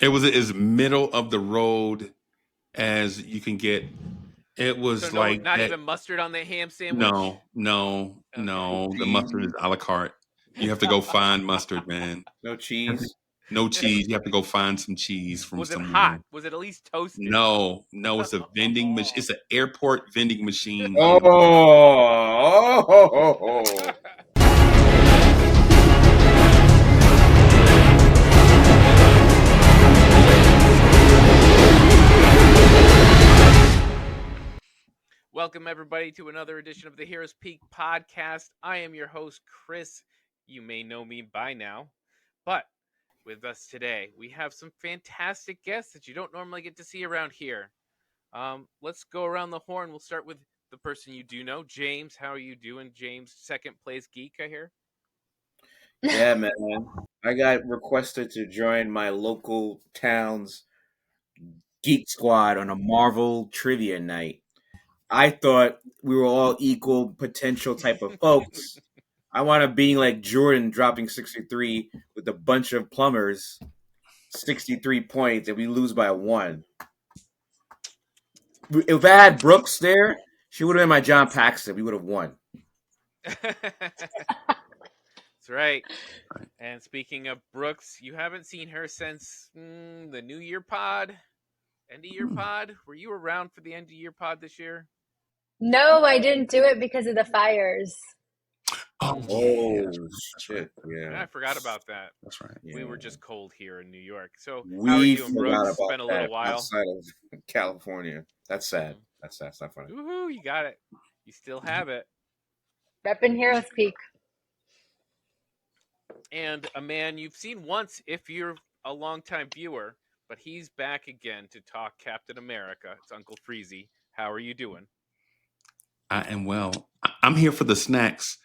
It was as middle of the road as you can get. It So was no, like not that. even mustard on the ham sandwich. No, no, Okay. no. The Cheese. mustard is a la carte. You have to go find mustard, man. No cheese. No cheese. You have to go find some cheese from Was it hot? somewhere. Was it at least toasted? No, no. It's a vending machine. It's an airport vending machine, Oh, dude. Welcome, everybody, to another edition of the Heroes Peak podcast. I am your host, Chris. You may know me by now. But with us today, we have some fantastic guests that you don't normally get to see around here. Let's go around the horn. We'll start with the person you do know. James, how are you doing? James, second place geek, I hear. Yeah, man. I got requested to join my local town's geek squad on a Marvel trivia night. I thought we were all equal potential type of folks. I want to be like Jordan dropping 63 with a bunch of plumbers, 63 points, and we lose by 1. If I had Brooks there, she would have been my John Paxton. We would have won. That's right. And speaking of Brooks, you haven't seen her since the New Year pod, end of year pod. Were you around for the end of year pod this year? No, I didn't do it because of the fires. Oh, Oh, yeah, that's shit. Yeah. I forgot about that. That's right. We were just cold here in New York. So We how are you doing, forgot Brooks? about Been a little that while. outside of California. That's sad. That's sad. It's not funny. Woohoo! You got it. You still have it. Reppin' Heroes Peak. And a man you've seen once if you're a longtime viewer, but he's back again to talk Captain America. It's Uncle Freezy. How are you doing? I am well. I'm here for the snacks.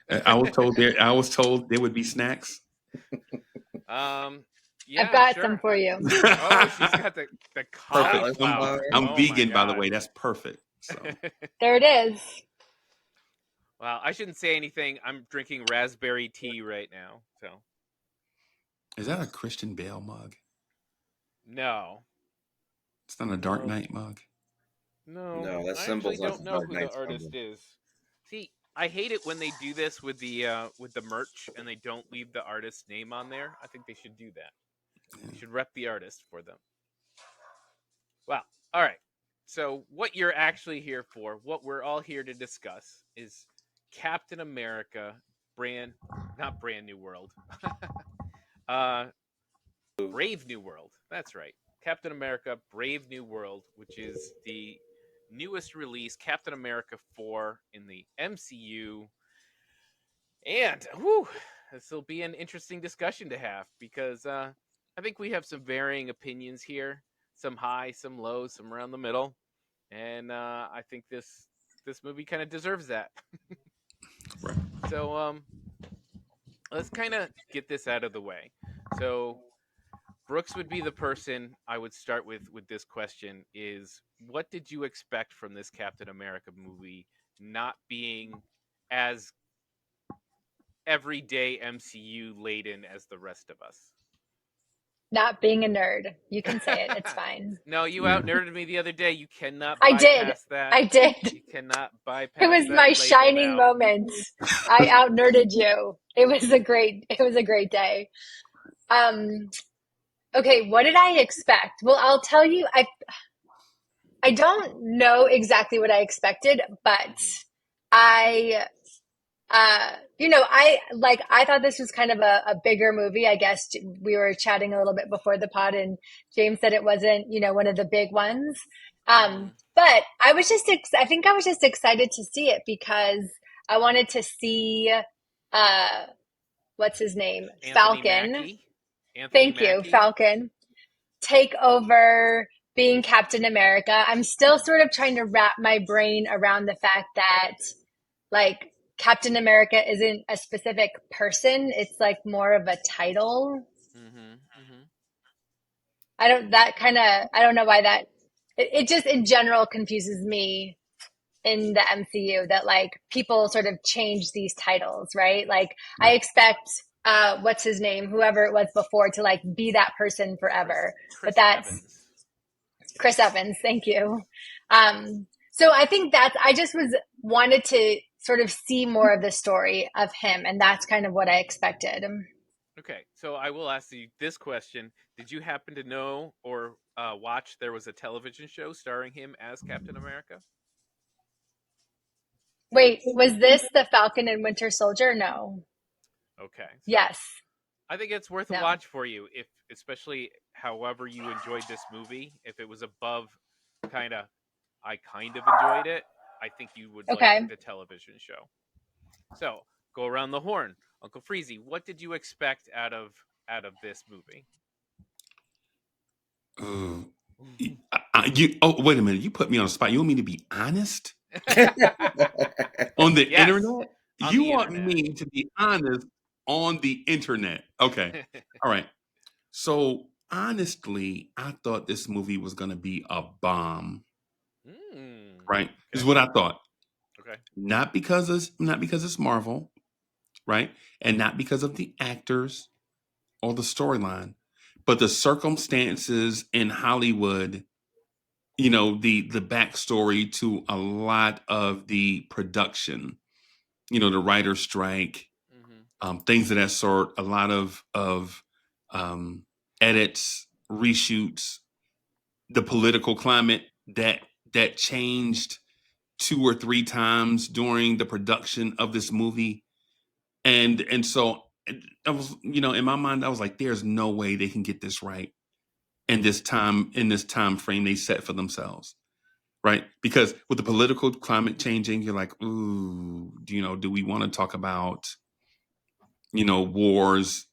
I was told there would be snacks. Yeah, I've got sure. some for you. Oh, she's got the Perfect. cauliflower. I'm Oh, vegan, my by the God. way. That's perfect. So There it is. Well, I shouldn't say anything. I'm drinking raspberry tea right now. So is that a Christian Bale mug? no, It's not a Dark Knight mug. No, I that actually symbol's not don't the know Dark who the Knight's artist symbol. is. See, I hate it when they do this with the merch and they don't leave the artist's name on there. I think they should do that. They should rep the artist for them. Well, all right. So what you're actually here for, what we're all here to discuss, is Captain America, not Brand New World, Brave New World. That's right. Captain America, Brave New World, which is the newest release, Captain America 4 in the MCU. And, this will be an interesting discussion to have because I think we have some varying opinions here. Some high, some low, some around the middle. And I think this movie kind of deserves that. Right. So let's kind of get this out of the way. So Brooks would be the person I would start with this question is, what did you expect from this Captain America movie not being as everyday MCU laden as the rest of us? Not being a nerd. You can say it. It's fine. No, you out nerded me the other day. You cannot I bypass did. that. I did. You cannot bypass It was that my label shining now. moment. I out nerded you. It was a great day. Okay, what did I expect? Well, I'll tell you, I don't know exactly what I expected, but I I thought this was kind of a bigger movie. I guess we were chatting a little bit before the pod and James said it wasn't, one of the big ones. But I was I think I was just excited to see it because I wanted to see, what's his name? Anthony Falcon. Mackie. Thank you, Falcon. Take over being Captain America. I'm still sort of trying to wrap my brain around the fact that, like, Captain America isn't a specific person. It's like more of a title. I don't know why that, it just in general confuses me in the MCU that like people sort of change these titles, right? Like I expect what's his name, whoever it was before, to like be that person forever. Chris But that's Evans. Chris Evans. Thank you. So I think I just wanted to sort of see more of the story of him, and that's kind of what I expected. Okay, so I will ask you this question: did you happen to know or watch there was a television show starring him as Captain America? Wait, was this the Falcon and Winter Soldier? No. Okay, so Yes. I think it's worth a No. watch for you, if especially however you enjoyed this movie. If it was above kind of, I kind of enjoyed it, I think you would like Okay. the television show. So go around the horn, Uncle Freezy. What did you expect out of this movie? Wait a minute. You put me on the spot. You want me to be honest on the Yes, internet? on You the want internet. me to be honest on the internet? Okay. All right. So honestly, I thought this movie was going to be a bomb. Right? This is Okay. what I thought. Okay. Not because it's Marvel, right? And not because of the actors or the storyline, but the circumstances in Hollywood, the backstory to a lot of the production, the writer's strike, things of that sort, a lot of edits, reshoots, the political climate that changed 2 or 3 times during the production of this movie. And so I was, in my mind, I was like, there's no way they can get this right in this time frame they set for themselves. Right. Because with the political climate changing, you're like, ooh, do we want to talk about, wars,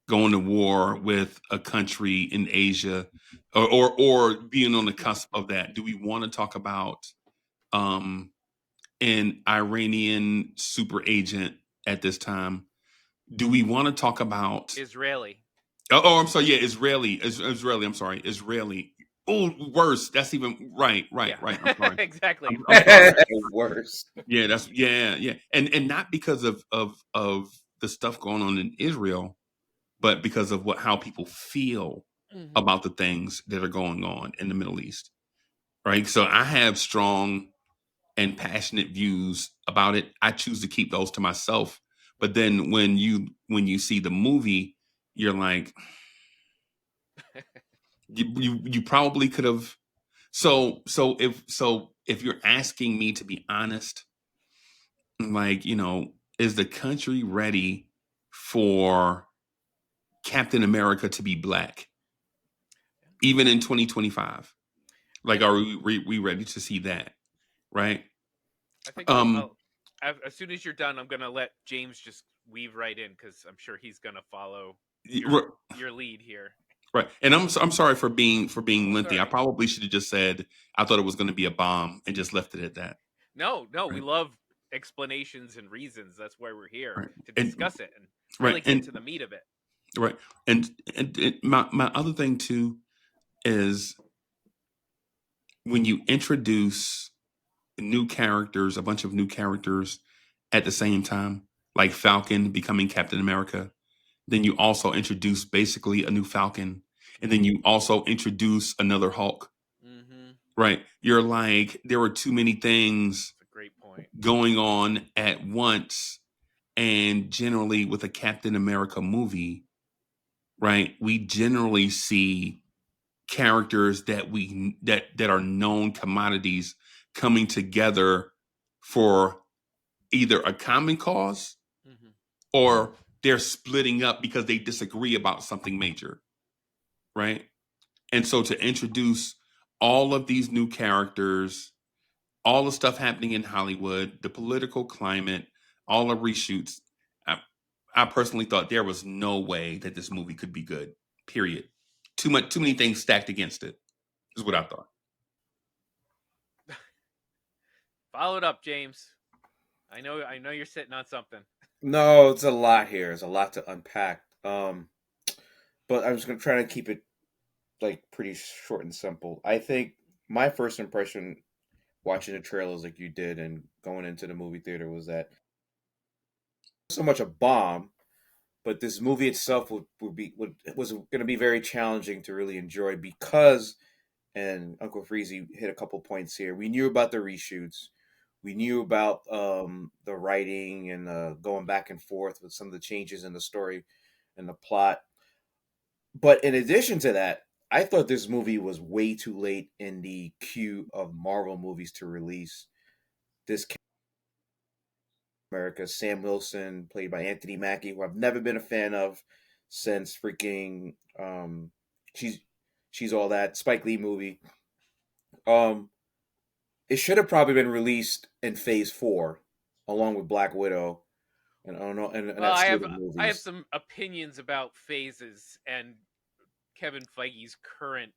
going to war with a country in Asia, or being on the cusp of that? Do we want to talk about um an Iranian super agent at this time? Do we want to talk about? Israeli. I'm sorry. Yeah, Israeli. I'm sorry, Israeli. Oh, worse. That's even right. Yeah. I'm sorry. Exactly. I'm sorry. Worse. Yeah, yeah, and not because of the stuff going on in Israel, but because of how people feel about the things that are going on in the Middle East. Right. So I have strong and passionate views about it. I choose to keep those to myself. But then when you see the movie, you're like, you probably could have. So if you're asking me to be honest, like, is the country ready for Captain America to be black, even in 2025? Like, are we ready to see that? Right. I think Um. as soon as you're done, I'm gonna let James just weave right in because I'm sure he's gonna follow r- your lead here. Right. And I'm sorry for being Oh, it's lengthy. all I right. probably should have just said I thought it was going to be a bomb and just left it at that. No, we Right. love explanations and reasons. That's why we're here Right. to And discuss it and really right. get to the meat of it. Right. And my other thing too is when you introduce new characters, a bunch of new characters at the same time, like Falcon becoming Captain America, then you also introduce basically a new Falcon, and then you also introduce another Hulk. Mm-hmm. Right. You're like, there were too many things That's a great point. going on at once. And generally with a Captain America movie, right, we generally see characters that are known commodities coming together for either a common cause Mm-hmm. or they're splitting up because they disagree about something major. Right. And so to introduce all of these new characters, all the stuff happening in Hollywood, the political climate, all the reshoots, I personally thought there was no way that this movie could be good. Period. Too many things stacked against it, is what I thought. Follow it up, James. I know you're sitting on something. No, it's a lot here. It's a lot to unpack. But I'm just gonna try to keep it like pretty short and simple. I think my first impression watching the trailers like you did and going into the movie theater was that so much a bomb, but this movie itself was going to be very challenging to really enjoy because, and Uncle Freezy hit a couple points here. We knew about the reshoots. We knew about the writing and going back and forth with some of the changes in the story and the plot. But in addition to that, I thought this movie was way too late in the queue of Marvel movies to release. This America, Sam Wilson, played by Anthony Mackie, who I've never been a fan of since freaking she's she's all that Spike Lee movie. Um, it should have probably been released in Phase 4, along with Black Widow, and I don't know, and Well, that I slate have of I have movies. some opinions about phases and Kevin Feige's current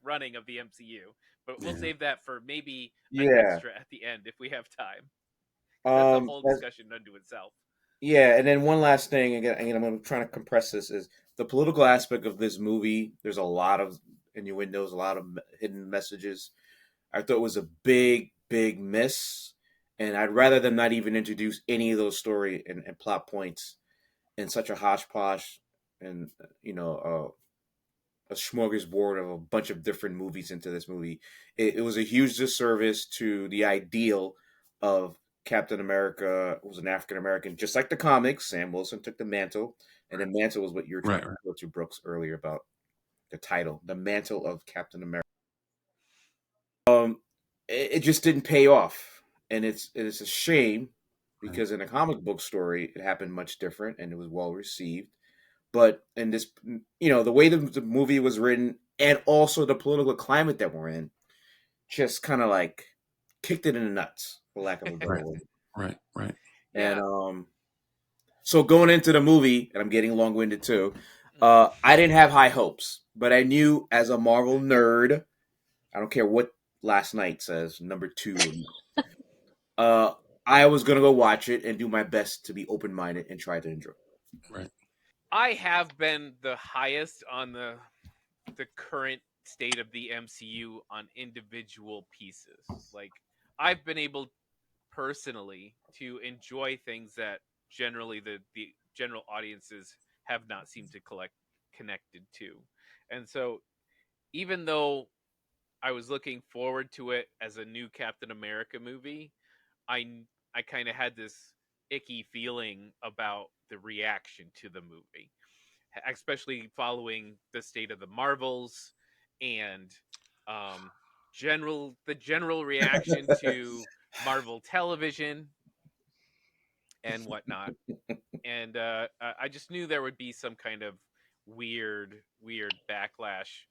running of the MCU, but we'll Yeah. save that for maybe an Yeah. extra at the end if we have time, because that's a whole As, discussion unto itself. yeah, and then one last thing, again, I'm trying to compress this is the political aspect of this movie. There's a lot of innuendos, a lot of hidden messages. I thought it was a big miss, and I'd rather them not even introduce any of those story and plot points in such a hodgepodge and a smorgasbord of a bunch of different movies into this movie. It was a huge disservice to the ideal of Captain America was an African American, just like the comics. Sam Wilson took the mantle, and the mantle was what you were trying Right. to go to Brooks earlier about the title, the mantle of Captain America. It just didn't pay off, and it's a shame Right. because in a comic book story, it happened much different and it was well received. But in this, the way the movie was written and also the political climate that we're in, just kind of like kicked it in the nuts, for lack of a better Right. word. Right. And Yeah. so going into the movie, and I'm getting long winded too, I didn't have high hopes, but I knew as a Marvel nerd, I don't care what last night says, number 2. Uh, I was gonna go watch it and do my best to be open minded and try to enjoy. Right. I have been the highest on the current state of the MCU on individual pieces. Like, I've been able personally to enjoy things that generally the general audiences have not seemed to collect connected to. And so even though I was looking forward to it as a new Captain America movie, I kind of had this icky feeling about the reaction to the movie, especially following the state of the Marvels and um, the general reaction to Marvel television and whatnot. And I just knew there would be some kind of weird backlash.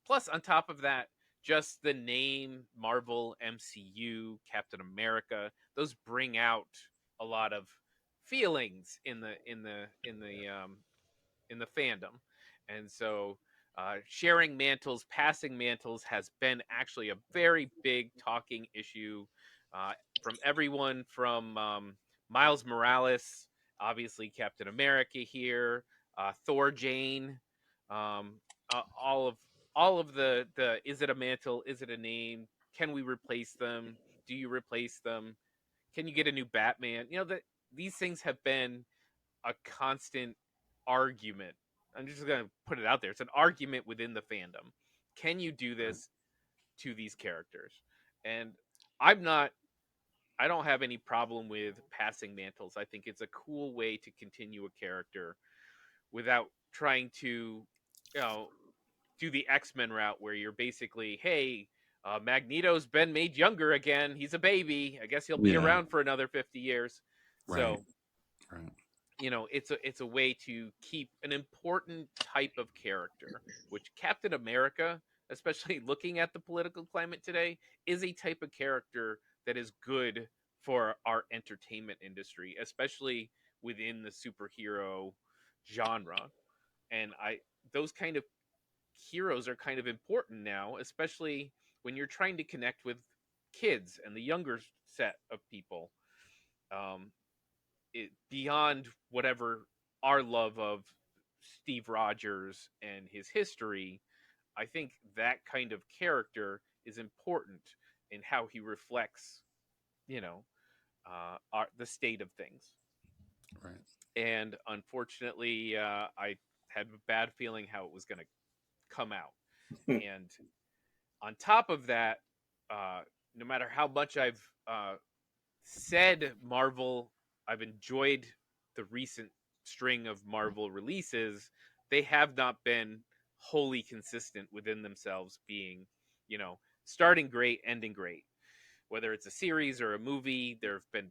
Plus, on top of that, just the name Marvel MCU Captain America, those bring out a lot of feelings in the fandom. And so sharing mantles, passing mantles has been actually a very big talking issue uh, from everyone from Miles Morales, obviously Captain America here, Thor Jane, um, all of the is it a mantle, is it a name, can we replace them, do you replace them, can you get a new Batman? That these things have been a constant argument. I'm just going to put it out there. It's an argument within the fandom. Can you do Right. this to these characters? And I'm not I don't have any problem with passing mantles. I think it's a cool way to continue a character without trying to, you know, do the X-Men route where you're basically, hey, Magneto's been made younger again. He's a baby. I guess he'll be Yeah. around for another 50 years. Right. So Right. it's a way to keep an important type of character, which Captain America, especially looking at the political climate today, is a type of character that is good for our entertainment industry, especially within the superhero genre. And I those kind of heroes are kind of important now, especially when you're trying to connect with kids and the younger set of people. Um, beyond whatever our love of Steve Rogers and his history, I think that kind of character is important in how he reflects, the state of things. Right. and unfortunately, I had a bad feeling how it was going to come out. And on top of that, no matter how much I've said Marvel, I've enjoyed the recent string of Marvel releases, they have not been wholly consistent within themselves, being, starting great, ending great. Whether it's a series or a movie, there have been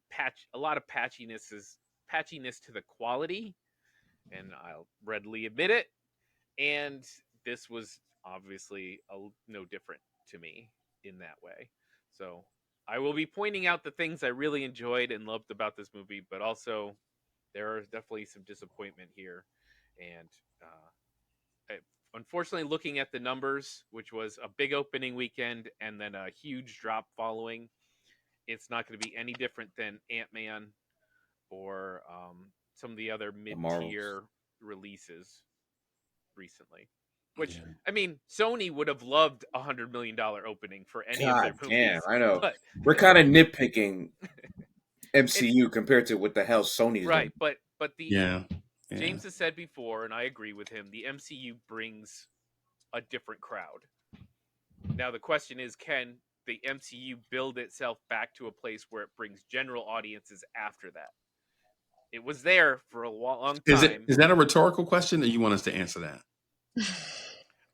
a lot of patchiness to the quality, and I'll readily admit it. And this was obviously no different to me in that way. So I will be pointing out the things I really enjoyed and loved about this movie, but also there are definitely some disappointment here. And unfortunately, looking at the numbers, which was a big opening weekend and then a huge drop following, it's not going to be any different than Ant-Man or some of the other mid-tier releases recently. Which, Yeah. I mean, Sony would have loved $100 million opening for any of their God movies. damn, I know. But We're kind of nitpicking it's MCU compared to what the hell Sony's right. doing. But the Yeah. James has said before, and I agree with him, the MCU brings a different crowd. Now the question is, can the MCU build itself back to a place where it brings general audiences after that? It was there for a long time. Is that a rhetorical question, or you want us to answer that?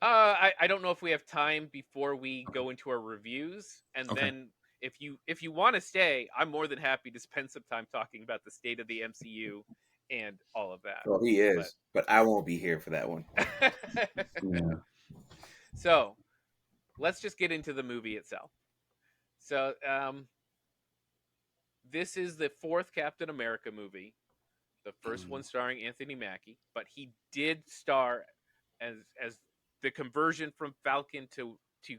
I don't know if we have time before we go into our reviews, and Okay. then if you want to stay, I'm more than happy to spend some time talking about the state of the MCU and all of that. Well, he is, but I won't be here for that one. Yeah. So let's just get into the movie itself. So this is the fourth Captain America movie, the first one starring Anthony Mackie, but he did star as the conversion from Falcon to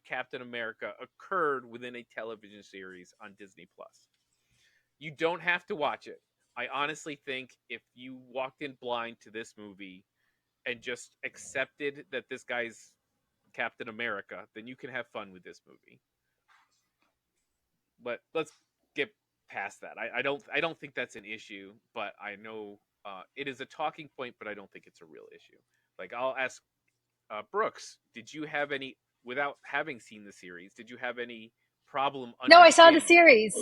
Captain America occurred within a television series on Disney Plus. You don't have to watch it. I honestly think if you walked in blind to this movie and just accepted that this guy's Captain America, then you can have fun with this movie. But let's get past that. I don't think that's an issue, but I know it is a talking point, but I don't think it's a real issue. Like, I'll ask Brooks, did you have any, without having seen the series, did you have any problem No, I saw the understanding? series.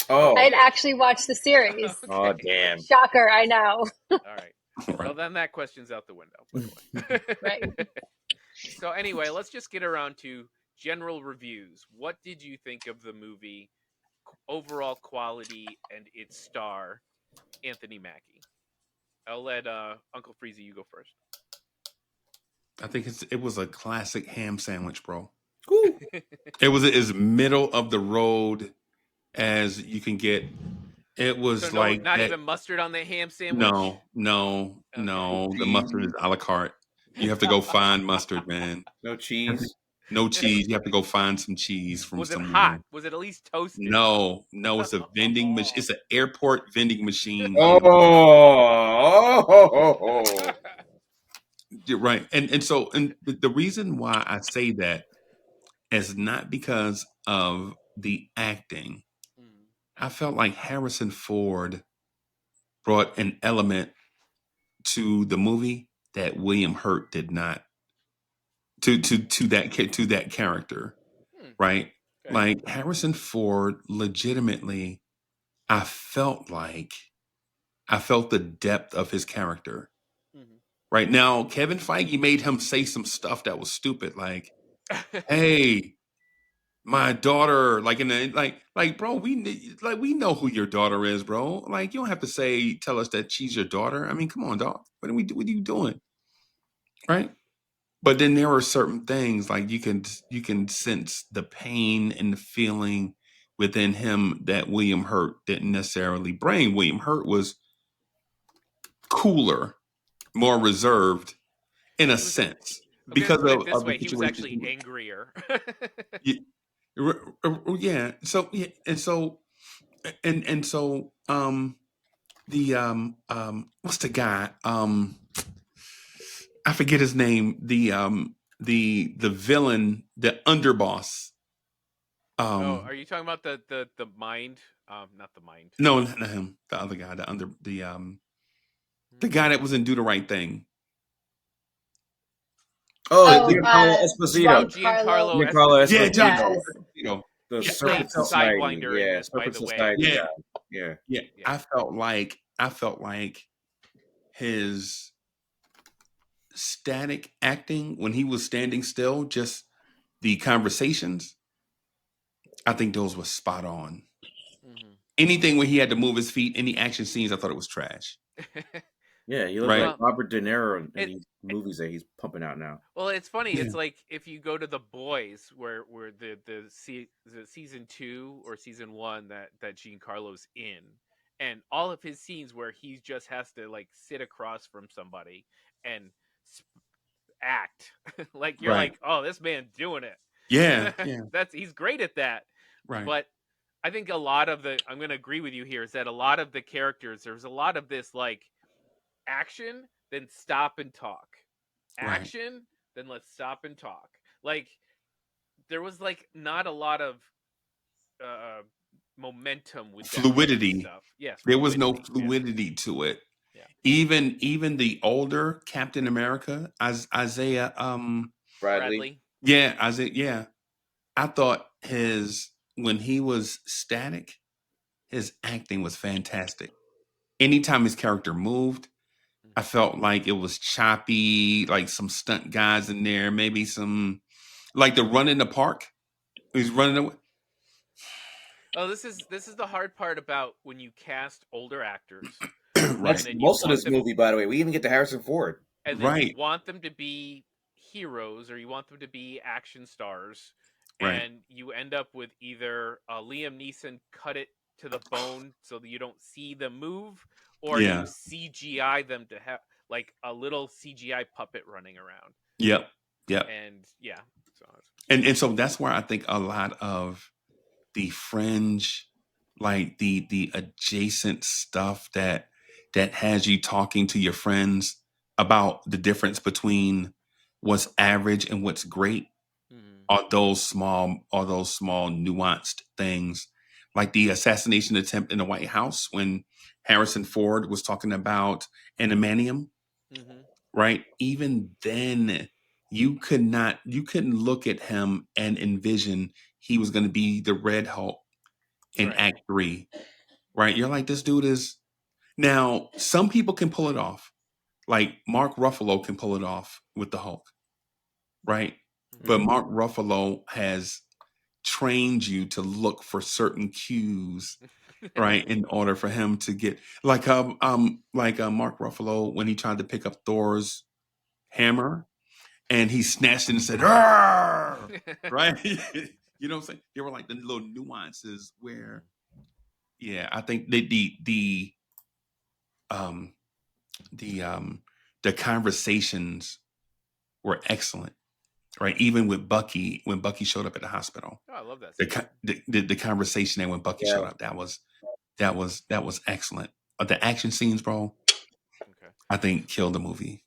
Oh, I had good. actually watched the series. oh, Okay. damn. Shocker, I know. All right. Well, Right. then that question's out the window, by the way. Right. So anyway, let's just get around to general reviews. What did you think of the movie, overall quality, and its star, Anthony Mackie? I'll let Uncle Freezy, you go first. I think it was a classic ham sandwich, bro. Cool. It was as middle of the road as you can get. It was So like not that. even mustard on the ham sandwich? No. Okay. The mustard is a la carte. You have to go find mustard, man. No cheese. No cheese. You have to go find some cheese from Was it somewhere. hot? Was it at least toasted? No, it's a vending machine. It's an airport vending machine. Oh. You're right. And so the reason why I say that is not because of the acting. I felt like Harrison Ford brought an element to the movie that William Hurt did not, to that character, right? Okay. Like Harrison Ford legitimately, I felt the depth of his character. Right now, Kevin Feige made him say some stuff that was stupid, like, "Hey, my daughter," like in the like, bro, we know who your daughter is, bro. Like, you don't have to tell us that she's your daughter. I mean, come on, dog. What are you doing, right? But then there are certain things like you can sense the pain and the feeling within him that William Hurt didn't necessarily bring. William Hurt was cooler, more reserved in a sense because put it this of the way, he was situation. actually angrier. Yeah. So yeah, and so the what's the guy? I forget his name. The villain, the underboss. Are you talking about the mind? Not the mind. No, not him. The other guy. The guy that was in Do the Right Thing. Oh, Giancarlo Esposito. Giancarlo Esposito. Yeah, John. Yes. The He Serpent played Society. Sidewinder in this, by Serpent the way. Society. Yeah. Yeah. I felt like his static acting when he was standing still, just the conversations, I think those were spot on. Mm-hmm. Anything where he had to move his feet, any action scenes, I thought it was trash. Yeah, he looks Right. like Robert De Niro in these movies that he's pumping out now. Well, it's funny. Yeah. It's like if you go to The Boys, where the season 2 or season 1 that Giancarlo's in, and all of his scenes where he just has to like sit across from somebody and act like you're Right. like, oh, this man's doing it. Yeah. He's great at that. Right. But I think a lot of I'm going to agree with you here, is that a lot of the characters, there's a lot of this like action, then stop and talk. Action, right. Then let's stop and talk. Like there was like not a lot of momentum with fluidity stuff. Yes, there was no fluidity to it. Yeah. Even the older Captain America, Isaiah Bradley. Yeah, Isaiah. Yeah, I thought when he was static, his acting was fantastic. Anytime his character moved, I felt like it was choppy, like some stunt guys in there, maybe some like the run in the park. He's running away. Oh, this is the hard part about when you cast older actors. Right. That's most of this movie, by the way. We even get to Harrison Ford. And then you want them to be heroes, or you want them to be action stars, and you end up with either Liam Neeson cut it to the bone so that you don't see them move, or you CGI them to have like a little CGI puppet running around. Yep. And yeah, and so that's where I think a lot of the fringe, like the adjacent stuff that has you talking to your friends about the difference between what's average and what's great, are those small nuanced things, like the assassination attempt in the White House when Harrison Ford was talking about adamantium, right? Even then, you couldn't look at him and envision he was going to be the Red Hulk in Act 3, right? You're like, this dude is... Now, some people can pull it off. Like Mark Ruffalo can pull it off with the Hulk, right? But Mark Ruffalo has trained you to look for certain cues, right, in order for him to get like Mark Ruffalo when he tried to pick up Thor's hammer and he snatched it and said, "Arr!" Right? You know what I'm saying? There were like the little nuances where, yeah, I think the conversations were excellent, right? Even with Bucky, when Bucky showed up at the hospital. Oh, I love that. The conversation there when Bucky showed up, that was excellent. The action scenes, bro, I think killed the movie.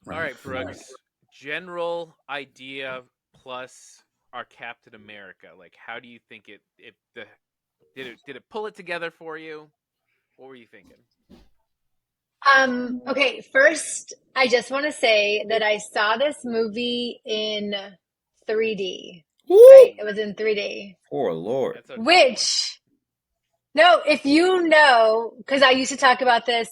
Right? All right, Brooks. General idea plus our Captain America. Like, how do you think did it pull it together for you? What were you thinking? Okay, first, I just want to say that I saw this movie in 3D. Right? It was in 3D. Oh, Lord. If you know, because I used to talk about this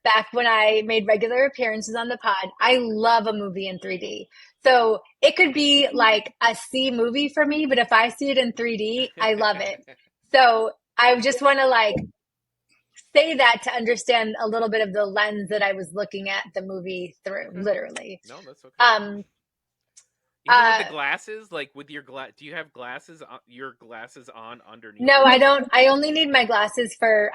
back when I made regular appearances on the pod, I love a movie in 3D. So it could be like a C movie for me, but if I see it in 3D, I love it. So I just want to say that to understand a little bit of the lens that I was looking at the movie through, literally. No, that's okay. Even with the glasses, like with your do you have glasses? Your glasses on underneath? No, I don't. I only need my glasses for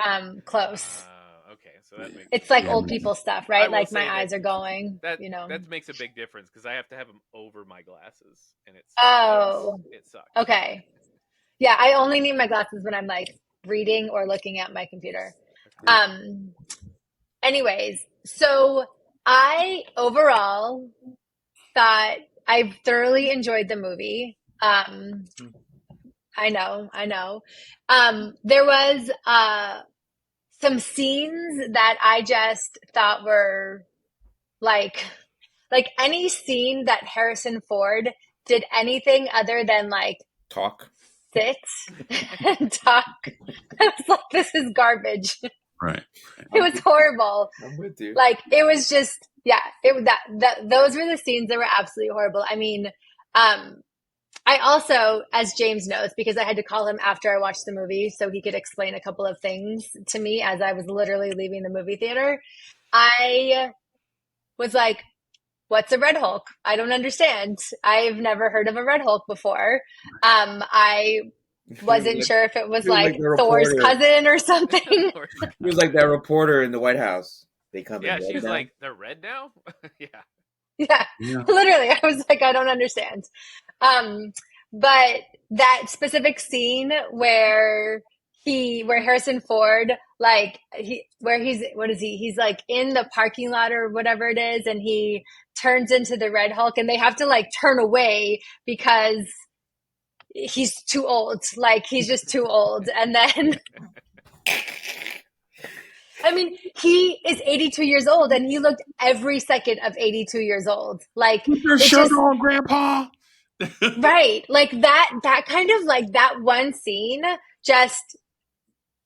close. Okay, so that makes it's like old people stuff, right? Like my eyes are going. That makes a big difference because I have to have them over my glasses, and it sucks. Okay. Yeah, I only need my glasses when I'm like reading or looking at my computer. Anyways, so I overall thought I thoroughly enjoyed the movie. I know. There was some scenes that I just thought were like any scene that Harrison Ford did anything other than like Talk. sit and talk. I was like, this is garbage. Right. It was horrible. I'm with you. Like it was just, yeah, those were the scenes that were absolutely horrible. I mean, I also, as James knows, because I had to call him after I watched the movie so he could explain a couple of things to me as I was literally leaving the movie theater. I was like, what's a Red Hulk? I don't understand. I've never heard of a Red Hulk before. I wasn't sure if it was like Thor's cousin or something. He was like that reporter in the White House. They come Yeah, in she was now. like, they're red now? Yeah. Yeah, literally. I was like, I don't understand. But that specific scene where Harrison Ford, like he's like in the parking lot or whatever it is, and he turns into the Red Hulk, and they have to like turn away because he's too old. Like he's just too old. And then I mean, he is 82 years old and he looked every second of 82 years old. Like keep your shirt on, Grandpa. Right. Like that kind of like that one scene just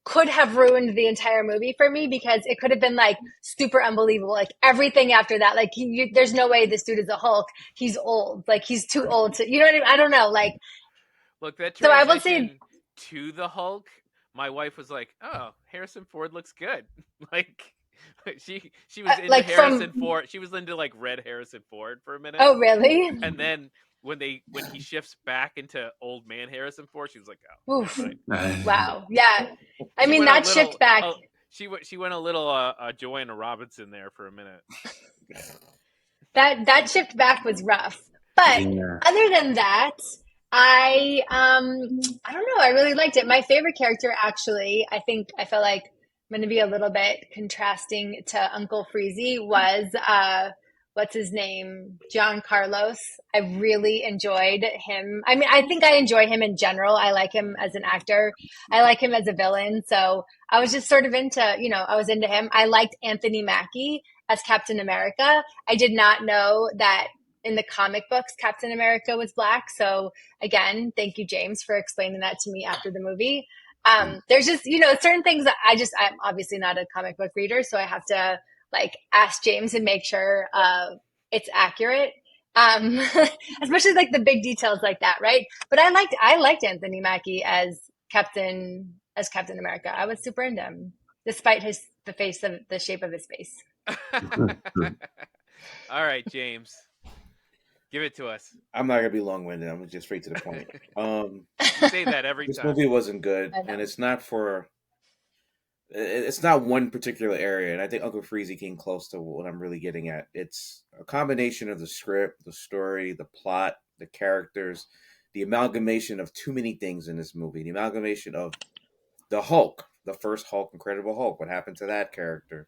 could have ruined the entire movie for me because it could have been like super unbelievable. Like everything after that, like there's no way this dude is a Hulk. He's old. Like he's too old to, you know what I mean? I don't know. Like, look, that so I will transition say to the Hulk, my wife was like, "Oh, Harrison Ford looks good." Like she was into like Harrison Ford. She was into like red Harrison Ford for a minute. Oh, really? And then when he shifts back into old man Harrison Ford, she was like, "Oh, Oof. right." Wow. Yeah. I mean, that shift back. She went a little Joanna Robinson there for a minute. That shift back was rough. But other than that, I don't know. I really liked it. My favorite character, actually, I felt like I'm going to be a little bit contrasting to Uncle Freezy, was what's his name? John Carlos. I really enjoyed him. I mean, I think I enjoy him in general. I like him as an actor. I like him as a villain. So I was just sort of into, I was into him. I liked Anthony Mackie as Captain America. I did not know that in the comic books, Captain America was black. So again, thank you, James, for explaining that to me after the movie. There's just, certain things that I'm obviously not a comic book reader, so I have to like ask James and make sure it's accurate. Especially like the big details like that, right? But I liked Anthony Mackie as Captain America. I was super into him, despite the shape of his face. All right, James. Give it to us. I'm not gonna be long-winded. I'm just straight to the point. You say that every this time. This movie wasn't good, and it's not one particular area. And I think Uncle Freezy came close to what I'm really getting at. It's a combination of the script, the story, the plot, the characters, the amalgamation of too many things in this movie. The amalgamation of the Hulk, the first Hulk, Incredible Hulk. What happened to that character?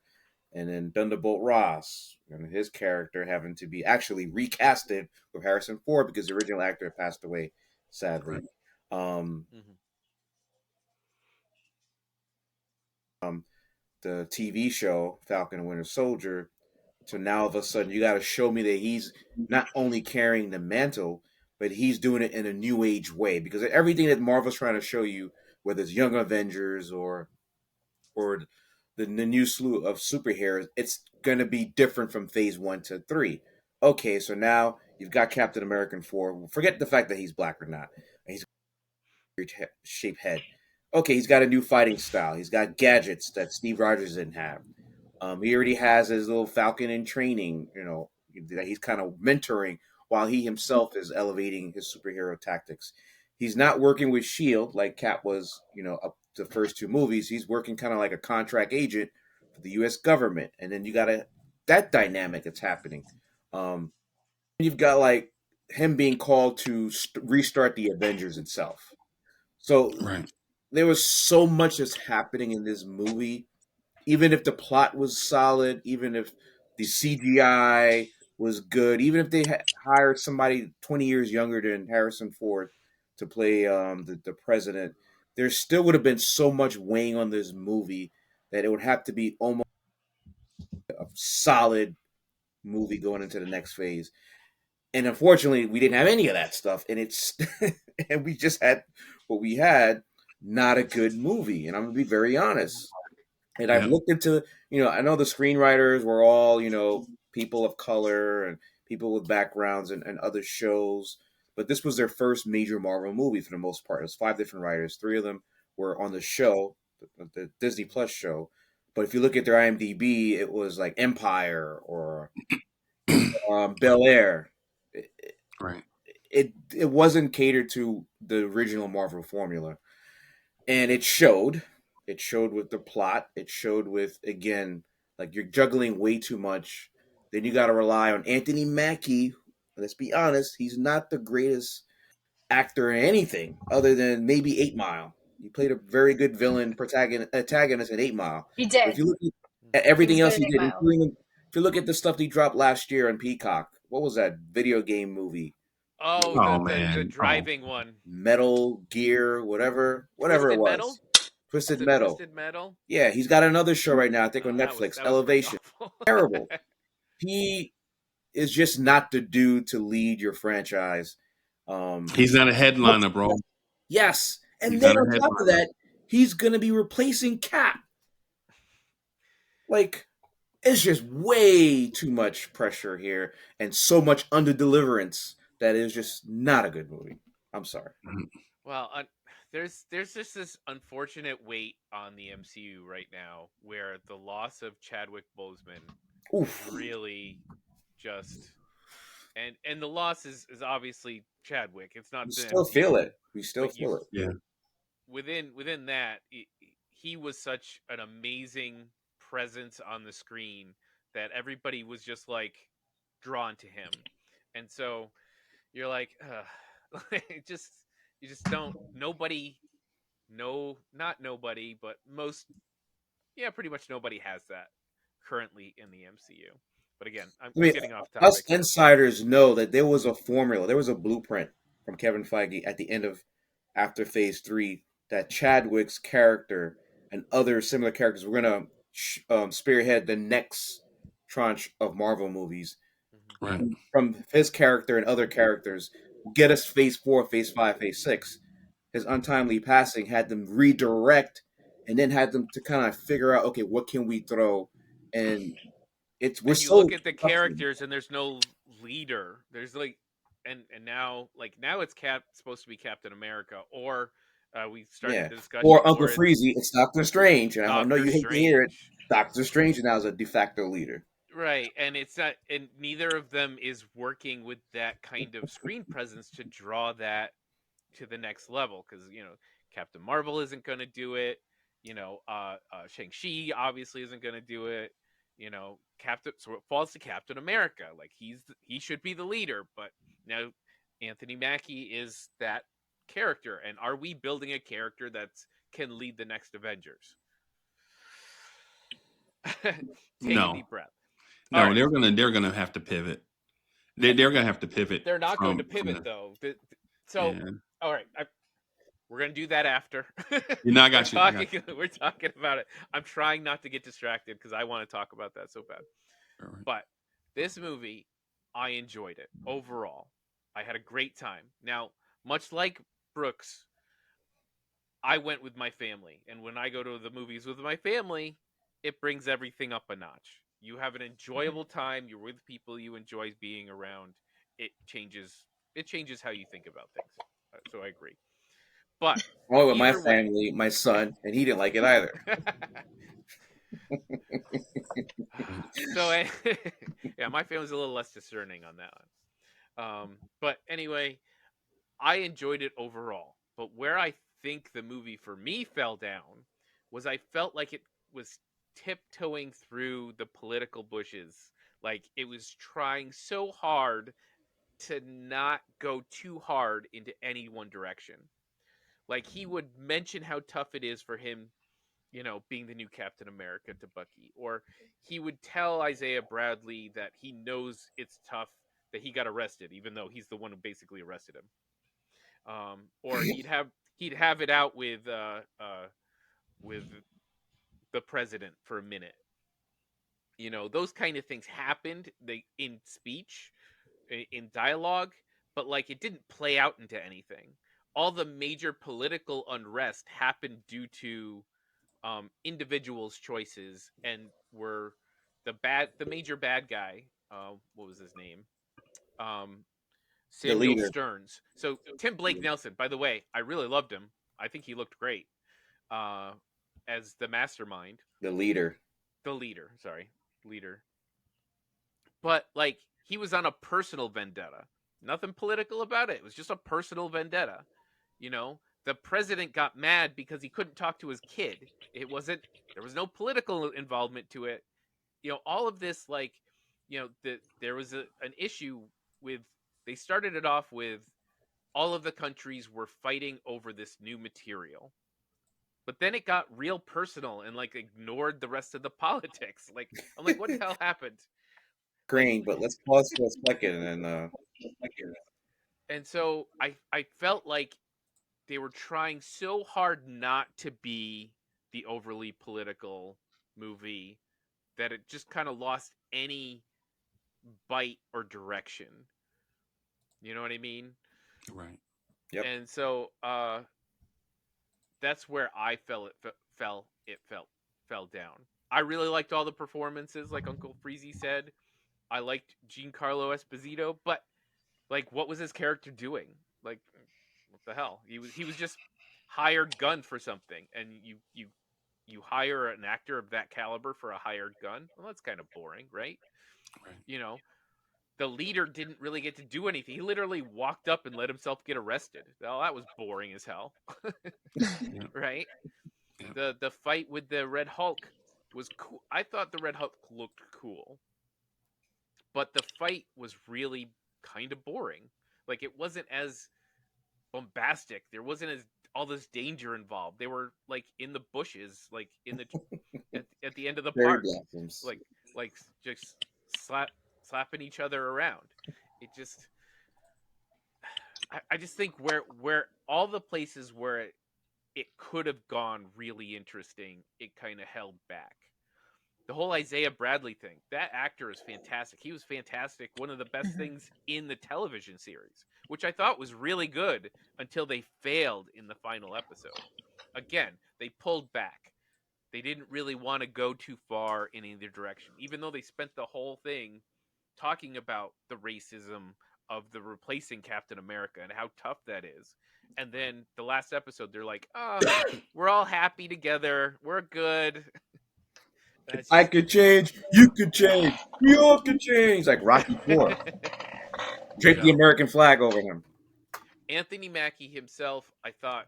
And then Thunderbolt Ross and his character having to be actually recasted with Harrison Ford because the original actor passed away, sadly. Right. The TV show Falcon and Winter Soldier. So now all of a sudden you got to show me that he's not only carrying the mantle, but he's doing it in a new age way. Because everything that Marvel's trying to show you, whether it's Young Avengers or the new slew of superheroes, it's going to be different from phase 1 to 3. Okay, so now you've got Captain America 4. Forget the fact that he's black or not. He's got a weird shaped head. Okay, he's got a new fighting style. He's got gadgets that Steve Rogers didn't have. He already has his little Falcon in training, that he's kind of mentoring while he himself is elevating his superhero tactics. He's not working with S.H.I.E.L.D. like Cap was, up the first 2 movies. He's working kind of like a contract agent for the U.S. government. And then you got that dynamic that's happening. You've got like him being called to restart the Avengers itself. So there was so much that's happening in this movie. Even if the plot was solid, even if the CGI was good, even if they hired somebody 20 years younger than Harrison Ford to play the president, there still would have been so much weighing on this movie that it would have to be almost a solid movie going into the next phase. And unfortunately, we didn't have any of that stuff, and it's and we just had what we had, not a good movie. And I'm gonna be very honest. And I've Yeah. looked into, I know the screenwriters were all, people of color and people with backgrounds and other shows, but this was their first major Marvel movie for the most part. It was five different writers. Three of them were on the show, the Disney Plus show. But if you look at their IMDb, it was like Empire or Bel Air. It, Right. it wasn't catered to the original Marvel formula, and it showed. It showed with the plot. It showed with, again, like, you're juggling way too much. Then you got to rely on Anthony Mackie. Let's be honest, he's not the greatest actor in anything other than maybe 8 Mile. He played a very good villain antagonist in 8 Mile. He But if did. you look at He was everything good else at he Eight did, Mile. including, if you look at the stuff he dropped last year on Peacock, what was that video game movie? Oh, Oh the man. Oh. driving one. Metal Gear, whatever it Twisted was. Metal? Twisted Is it Metal. Twisted Metal? Yeah, he's got another show right now, I think Oh, on that was Netflix, pretty Elevation. awful. Terrible. He is just not the dude to lead your franchise. He's not a headliner, bro. Yes. And He's then not a on top of headliner. that, he's going to be replacing Cap. Like, it's just way too much pressure here and so much under deliverance that is just not a good movie. I'm sorry. Well, there's just this unfortunate weight on the MCU right now where the loss of Chadwick Boseman is Oof. really just and the loss is obviously Chadwick. It's not We the still feel MCU, it. We still but feel it. Yeah. within that he was such an amazing presence on the screen that everybody was just like drawn to him, and so you're like, just you just don't nobody no not nobody but most yeah pretty much nobody has that currently in the MCU. But again, I I'm mean, getting off us topic here. insiders know that there was a formula, there was a blueprint from Kevin Feige at the end of after Phase 3 that Chadwick's character and other similar characters were going to spearhead the next tranche of Marvel movies. Hmm. Right. From his character and other characters, get us Phase 4, Phase 5, Phase 6. His untimely passing had them redirect and then had them to kind of figure out, okay, what can we throw? And we're And you so look at the trusting. characters and there's no leader. There's like and now like now it's supposed to be Captain America, or we started Yeah. the Or discussion Uncle where it's Freezy, it's Doctor Strange. And I know Doctor you hate to hear it. Strange. Doctor Strange now is a de facto leader. Right, and it's not, and neither of them is working with that kind of screen presence to draw that to the next level, because Captain Marvel isn't going to do it. Shang Chi obviously isn't going to do it. Captain, so it falls to Captain America. Like he should be the leader, but now Anthony Mackie is that character, and are we building a character that can lead the next Avengers? Take a No. deep breath. All No, right. they're gonna have to pivot. They're gonna have to pivot They're not going to from pivot the though. So, yeah. all right, we're gonna do that after. You know, I we're got you. I got talking. We're talking about it. I'm trying not to get distracted because I want to talk about that so bad. you. All right. But this movie, I enjoyed it overall. I had a great time. Now, much like Brooks, I went with my family, and when I go to the movies with my family, it brings everything up a notch. You have an enjoyable time. You're with people you enjoy being around. It changes. It changes how you think about things. So I agree. But Only with my either way, family, my son, and he didn't like it either. so yeah, my family's a little less discerning on that one. But anyway, I enjoyed it overall. But where I think the movie for me fell down was I felt like it was tiptoeing through the political bushes. Like it was trying so hard to not go too hard into any one direction. Like he would mention how tough it is for him, being the new Captain America to Bucky, or he would tell Isaiah Bradley that he knows it's tough that he got arrested, even though he's the one who basically arrested him. Or he'd have it out with the president for a minute. You know, those kind of things happened in speech, in dialogue, but like it didn't play out into anything. All the major political unrest happened due to individuals' choices, and were the major bad guy. What was his name? Um, The Samuel leader. Stearns. So Tim Blake Nelson. By the way, I really loved him. I think he looked great uh, as the mastermind, The leader. the leader. Sorry, leader. But like he was on a personal vendetta. Nothing political about it. It was just a personal vendetta. You know, the president got mad because he couldn't talk to his kid. It wasn't. There was no political involvement to it. You know, all of this, like, you know, there was an issue with. They started it off with all of the countries were fighting over this new material. But then it got real personal and like ignored the rest of the politics. Like I'm like, what the hell happened? Like, Green, but let's pause for a second and so I felt like they were trying so hard not to be the overly political movie that it just kind of lost any bite or direction. You know what I mean? Right. Yep. And so that's where I fell down. I really liked all the performances, like Uncle Freezy said. I liked Giancarlo Esposito, but like, what was his character doing? Like, what the hell? He was just hired gun for something, and you hire an actor of that caliber for a hired gun. Well, that's kind of boring, right? Right. You know, the leader didn't really get to do anything. He literally walked up and let himself get arrested. Well, that was boring as hell. Yeah. Right? Yeah. The fight with the Red Hulk was cool. I thought the Red Hulk looked cool, but the fight was really kind of boring. Like it wasn't as bombastic. There wasn't as all this danger involved. They were like in the bushes, like in the at the end of the Cherry park, blossoms. like just slapping each other around. It just I just think where all the places where it could have gone really interesting, it kind of held back. The whole Isaiah Bradley thing, that actor is fantastic. He was fantastic. One of the best things in the television series, which I thought was really good until they failed in the final episode. Again, they pulled back. They didn't really want to go too far in either direction, even though they spent the whole thing talking about the racism of the replacing Captain America and how tough that is. And then the last episode, they're like, "Oh, we're all happy together. We're good." If I could change, you could change. We all could change. Like Rocky Four. You Drape the know, American flag over him. Anthony Mackie himself, I thought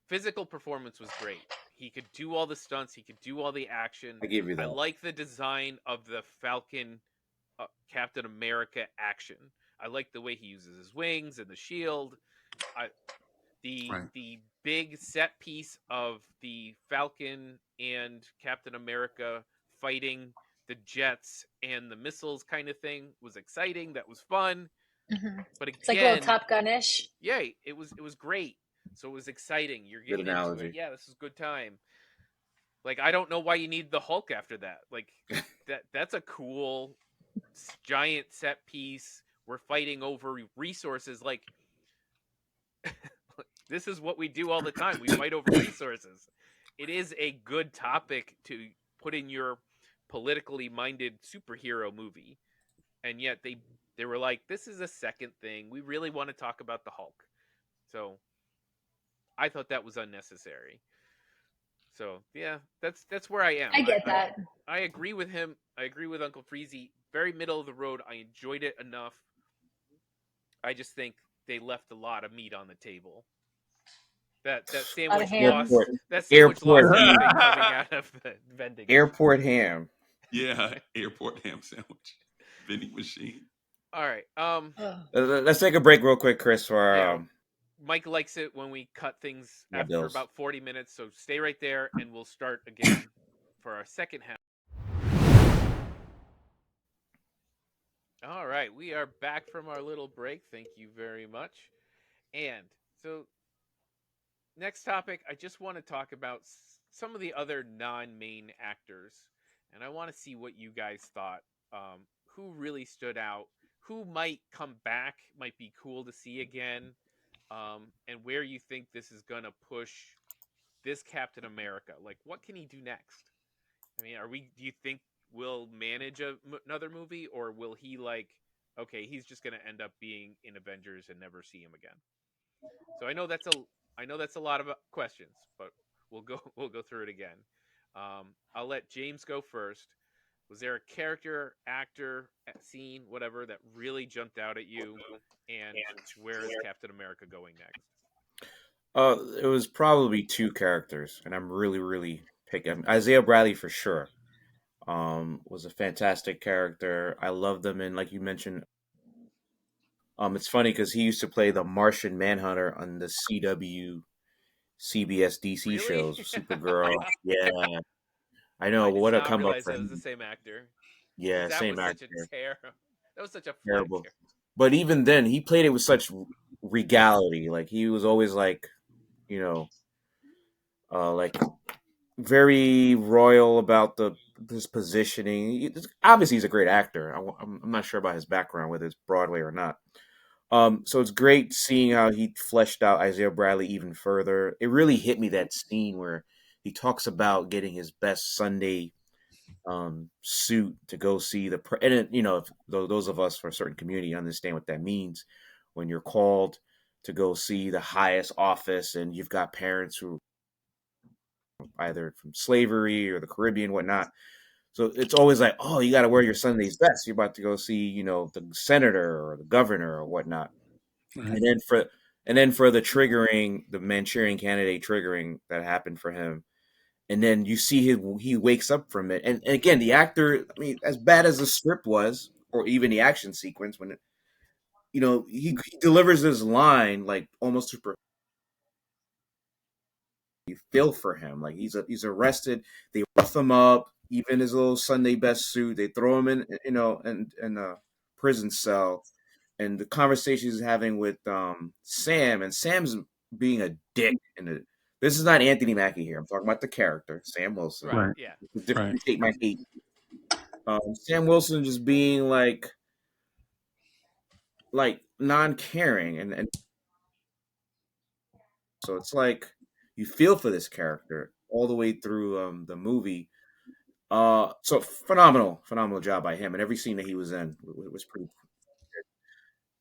physical performance was great. He could do all the stunts. He could do all the action. I give you I that. like the design of the Falcon Captain America action. I like the way he uses his wings and the shield. I, Right. the big set piece of the Falcon and Captain America fighting the jets and the missiles kind of thing was exciting. That was fun. But It's like a little again, Top Gun-ish. yay, it was great. So it was exciting. You're Good getting into analogy. it. Yeah, this is a good time. Like I don't know why you need the Hulk after that. Like that's a cool giant set piece. We're fighting over resources. Like this is what we do all the time. We fight over resources. It is a good topic to put in your politically minded superhero movie. And yet they were like, this is a second thing. We really want to talk about the Hulk. So I thought that was unnecessary. So yeah, that's where I am. I get that. I agree with him. I agree with Uncle Freezy. Very middle of the road. I enjoyed it enough. I just think they left a lot of meat on the table. That sandwich ham. lost. That sandwich Airport lost ham. anything coming out of the vending. Airport ham. Yeah. Airport ham sandwich. Vending machine. All right. Let's take a break real quick, Chris, for Yeah. Mike likes it when we cut things My after bills. about 40 minutes, so stay right there and we'll start again for our second half. All right, we are back from our little break. Thank you very much. And so next topic, I just want to talk about some of the other non-main actors, and I want to see what you guys thought. Who really stood out? Who might come back? Might be cool to see again, and where you think this is gonna push this Captain America? Like, what can he do next? I mean, are we? Do you think we'll manage another movie, or will he like? Okay, he's just gonna end up being in Avengers and never see him again. So I know that's a lot of questions, but we'll go through it again. I'll let James go first. Was there a character, actor, scene, whatever that really jumped out at you? And where is Captain America going next? It was probably two characters, and I'm really, really picking Isaiah Bradley for sure. Was a fantastic character. I loved him, and like you mentioned, it's funny because he used to play the Martian Manhunter on the CW, CBS DC Really? shows, Supergirl. Yeah, I know. I did What a not come up realize for that was the him. same actor. Yeah, That same was such a actor. tear. That was such a flat Terrible. tear. But even then, he played it with such regality. Like he was always like, you know, like very royal about the his positioning. Obviously, he's a great actor. I'm not sure about his background, whether it's Broadway or not. So it's great seeing how he fleshed out Isaiah Bradley even further. It really hit me that scene where he talks about getting his best Sunday suit to go see and if those of us from a certain community understand what that means when you're called to go see the highest office and you've got parents who either from slavery or the Caribbean, whatnot. So it's always like, oh, you got to wear your Sunday's best. You're about to go see, the senator or the governor or whatnot. Right. And then for the Manchurian Candidate triggering that happened for him, and then you see he wakes up from it. And again, the actor, I mean, as bad as the script was, or even the action sequence, when he delivers this line like almost super. You feel for him, like he's arrested. They rough him up, even his little Sunday best suit. They throw him in a prison cell, and the conversation he's having with Sam, and Sam's being a dick. This is not Anthony Mackie here. I'm talking about the character Sam Wilson. Right. Right. Yeah. Differentiate my hate. Sam Wilson just being like non-caring, and so it's like you feel for this character all the way through the movie. So phenomenal job by him, and every scene that he was in was pretty.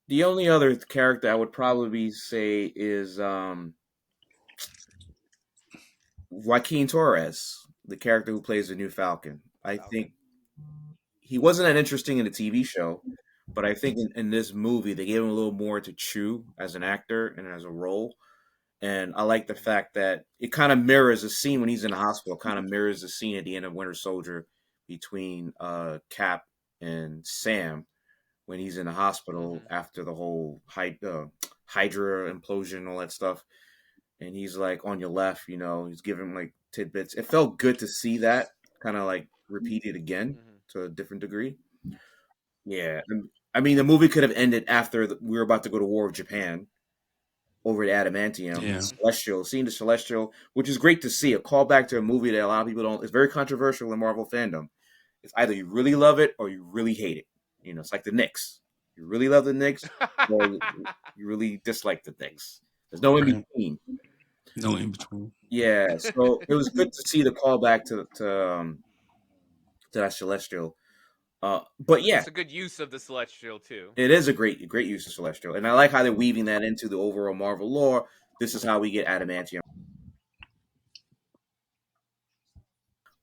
The only other character I would probably say is Joaquin Torres, the character who plays the new Falcon. I Falcon. think he wasn't that interesting in the TV show, but I think in this movie they gave him a little more to chew as an actor and as a role. And I like the fact that it kind of mirrors a scene when he's in the hospital, kind of mirrors the scene at the end of Winter Soldier between Cap and Sam when he's in the hospital Mm-hmm. after the whole Hydra implosion and all that stuff. And he's like on your left, he's giving like tidbits. It felt good to see that kind of like repeated again Mm-hmm. to a different degree. Yeah. I mean, the movie could have ended after we were about to go to war with Japan over at Adamantium, Yeah. Celestial, seeing the Celestial, which is great to see. A callback to a movie that a lot of people don't. It's very controversial in Marvel fandom. It's either you really love it or you really hate it. It's like the Knicks. You really love the Knicks or you really dislike the Knicks. There's no in Right. between. No in between. Yeah, so it was good to see the callback to that Celestial. But yeah, It's a good use of the Celestial too. it is a great use of Celestial, and I like how they're weaving that into the overall Marvel lore. This is how we get Adamantium.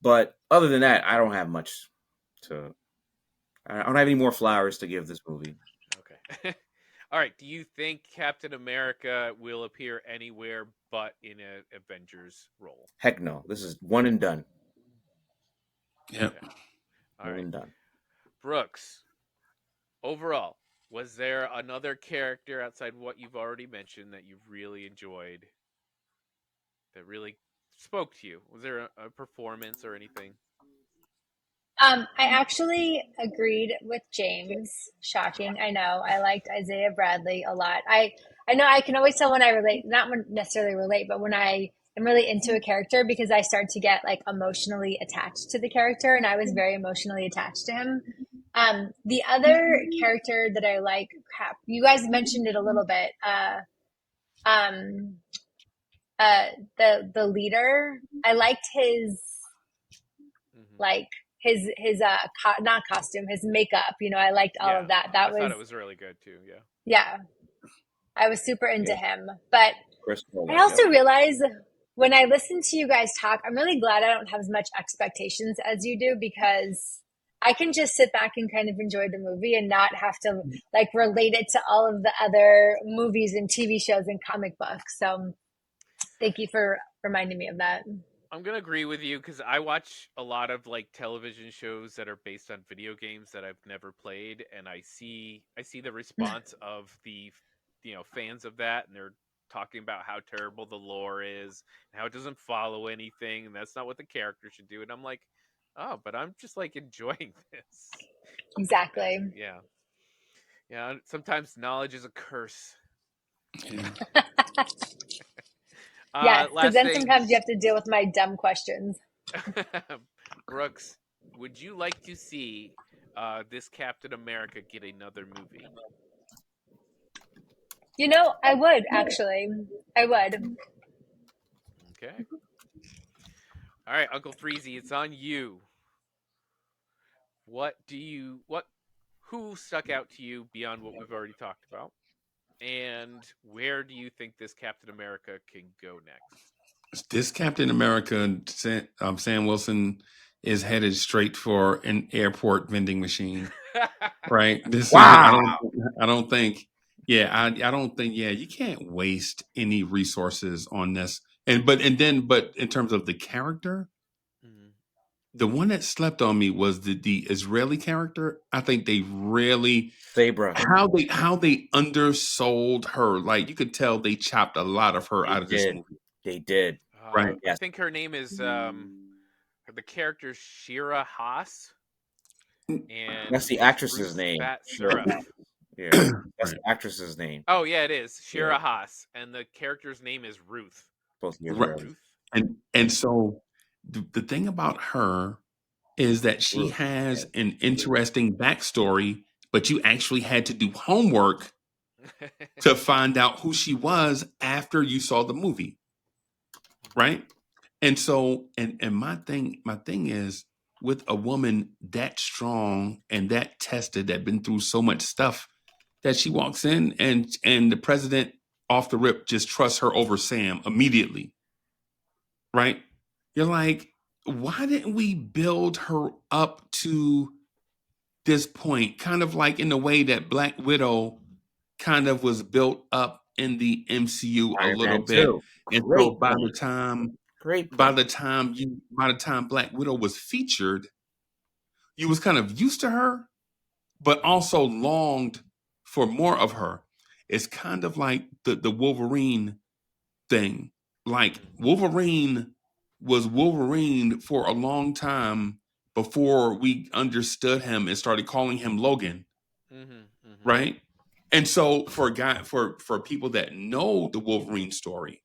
But other than that, I don't have much to. I don't have any more flowers to give this movie. Okay. All right. Do you think Captain America will appear anywhere but in an Avengers role? Heck no. This is one and done. Yep. Okay. All One right. and done. Brooks, overall, was there another character outside what you've already mentioned that you've really enjoyed that really spoke to you? Was there a performance or anything? I actually agreed with James. Shocking, I know. I liked Isaiah Bradley a lot. I know I can always tell when I relate, not necessarily relate, but when I am really into a character because I start to get like emotionally attached to the character, and I was very emotionally attached to him. The other character that I like, crap, you guys mentioned it a little bit. Um, the leader, I liked his like his not costume, his makeup. You know, I liked all of that. I thought it was really good too. Yeah, I was super into him. But Chris I also realize when I listen to you guys talk, I'm really glad I don't have as much expectations as you do, because I can just sit back and kind of enjoy the movie and not have to like relate it to all of the other movies and TV shows and comic books. So thank you for reminding me of that. I'm gonna agree with you because I watch a lot of like television shows that are based on video games that I've never played, and I see the response of the fans of that, and they're talking about how terrible the lore is and how it doesn't follow anything, and that's not what the character should do. And I'm like, oh, but I'm just like enjoying this. Exactly. Yeah. Sometimes knowledge is a curse. Yes, because then sometimes you have to deal with my dumb questions. Brooks, would you like to see this Captain America get another movie? You know, I would actually. I would. Okay. All right, Uncle Freezy, it's on you. Who stuck out to you beyond what we've already talked about? And where do you think this Captain America can go next? This Captain America, Sam Wilson, is headed straight for an airport vending machine, right? Wow. I don't think. Yeah, I don't think. Yeah, you can't waste any resources on this. But in terms of the character, the one that slept on me was the Israeli character. I think they really Sabra. How they undersold her. Like you could tell they chopped a lot of her out of this movie. They did. Right. I think her name is the character Shira Haas. And that's the actress's name. Yeah, that's the actress's name. Oh yeah, it is Shira Haas, and the character's name is Ruth. Ruth. And so the thing about her is that she has an interesting backstory, but you actually had to do homework to find out who she was after you saw the movie. Right? And so and my thing is, with a woman that strong and that tested, that been through so much stuff, that she walks in and the president off the rip just trusts her over Sam immediately. Right? You're like, why didn't we build her up to this point? Kind of like in the way that Black Widow kind of was built up in the MCU a little bit. And so by the time Black Widow was featured, you was kind of used to her, but also longed for more of her. It's kind of like the Wolverine thing. Like Wolverine was Wolverine for a long time before we understood him and started calling him Logan. Right? And so for people that know the Wolverine story,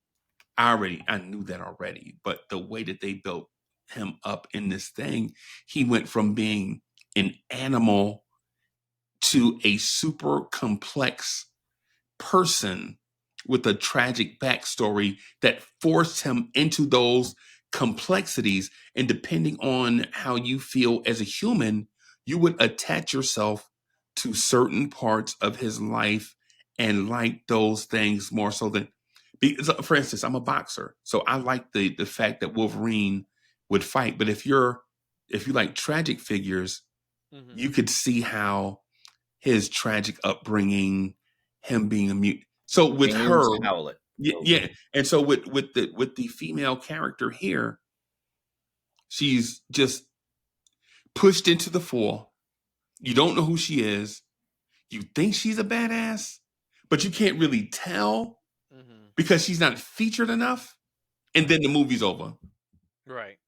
I knew that already, but the way that they built him up in this thing, he went from being an animal to a super complex person with a tragic backstory that forced him into those complexities. And depending on how you feel as a human, you would attach yourself to certain parts of his life and like those things more so than, for instance, I'm a boxer, so I like the fact that Wolverine would fight. But if you like tragic figures, you could see how his tragic upbringing, him being a mute. So with her, yeah. And so with the female character here, she's just pushed into the fore. You don't know who she is. You think she's a badass, but you can't really tell because she's not featured enough. And then the movie's over. Right.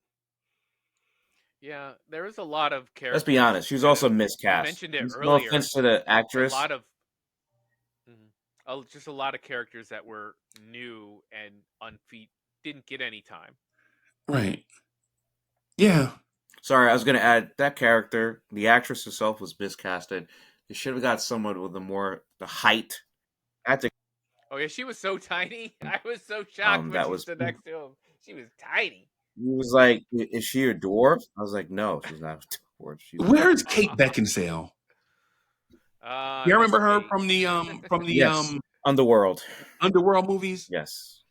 Yeah, there was a lot of characters. Let's be honest, she was also miscast. You mentioned it earlier. No offense to the actress. Just a lot of characters that were new and didn't get any time. Right. Yeah. Sorry, I was going to add that character. The actress herself was miscasted. They should have got someone with the height. Oh yeah, she was so tiny. I was so shocked when That she was. stood next to him. She was tiny. He was like, "Is she a dwarf?" I was like, "No, she's not a dwarf. She's a Where's Kate Beckinsale? You Miss remember her Kate. from the yes, Underworld. Underworld movies? Yes,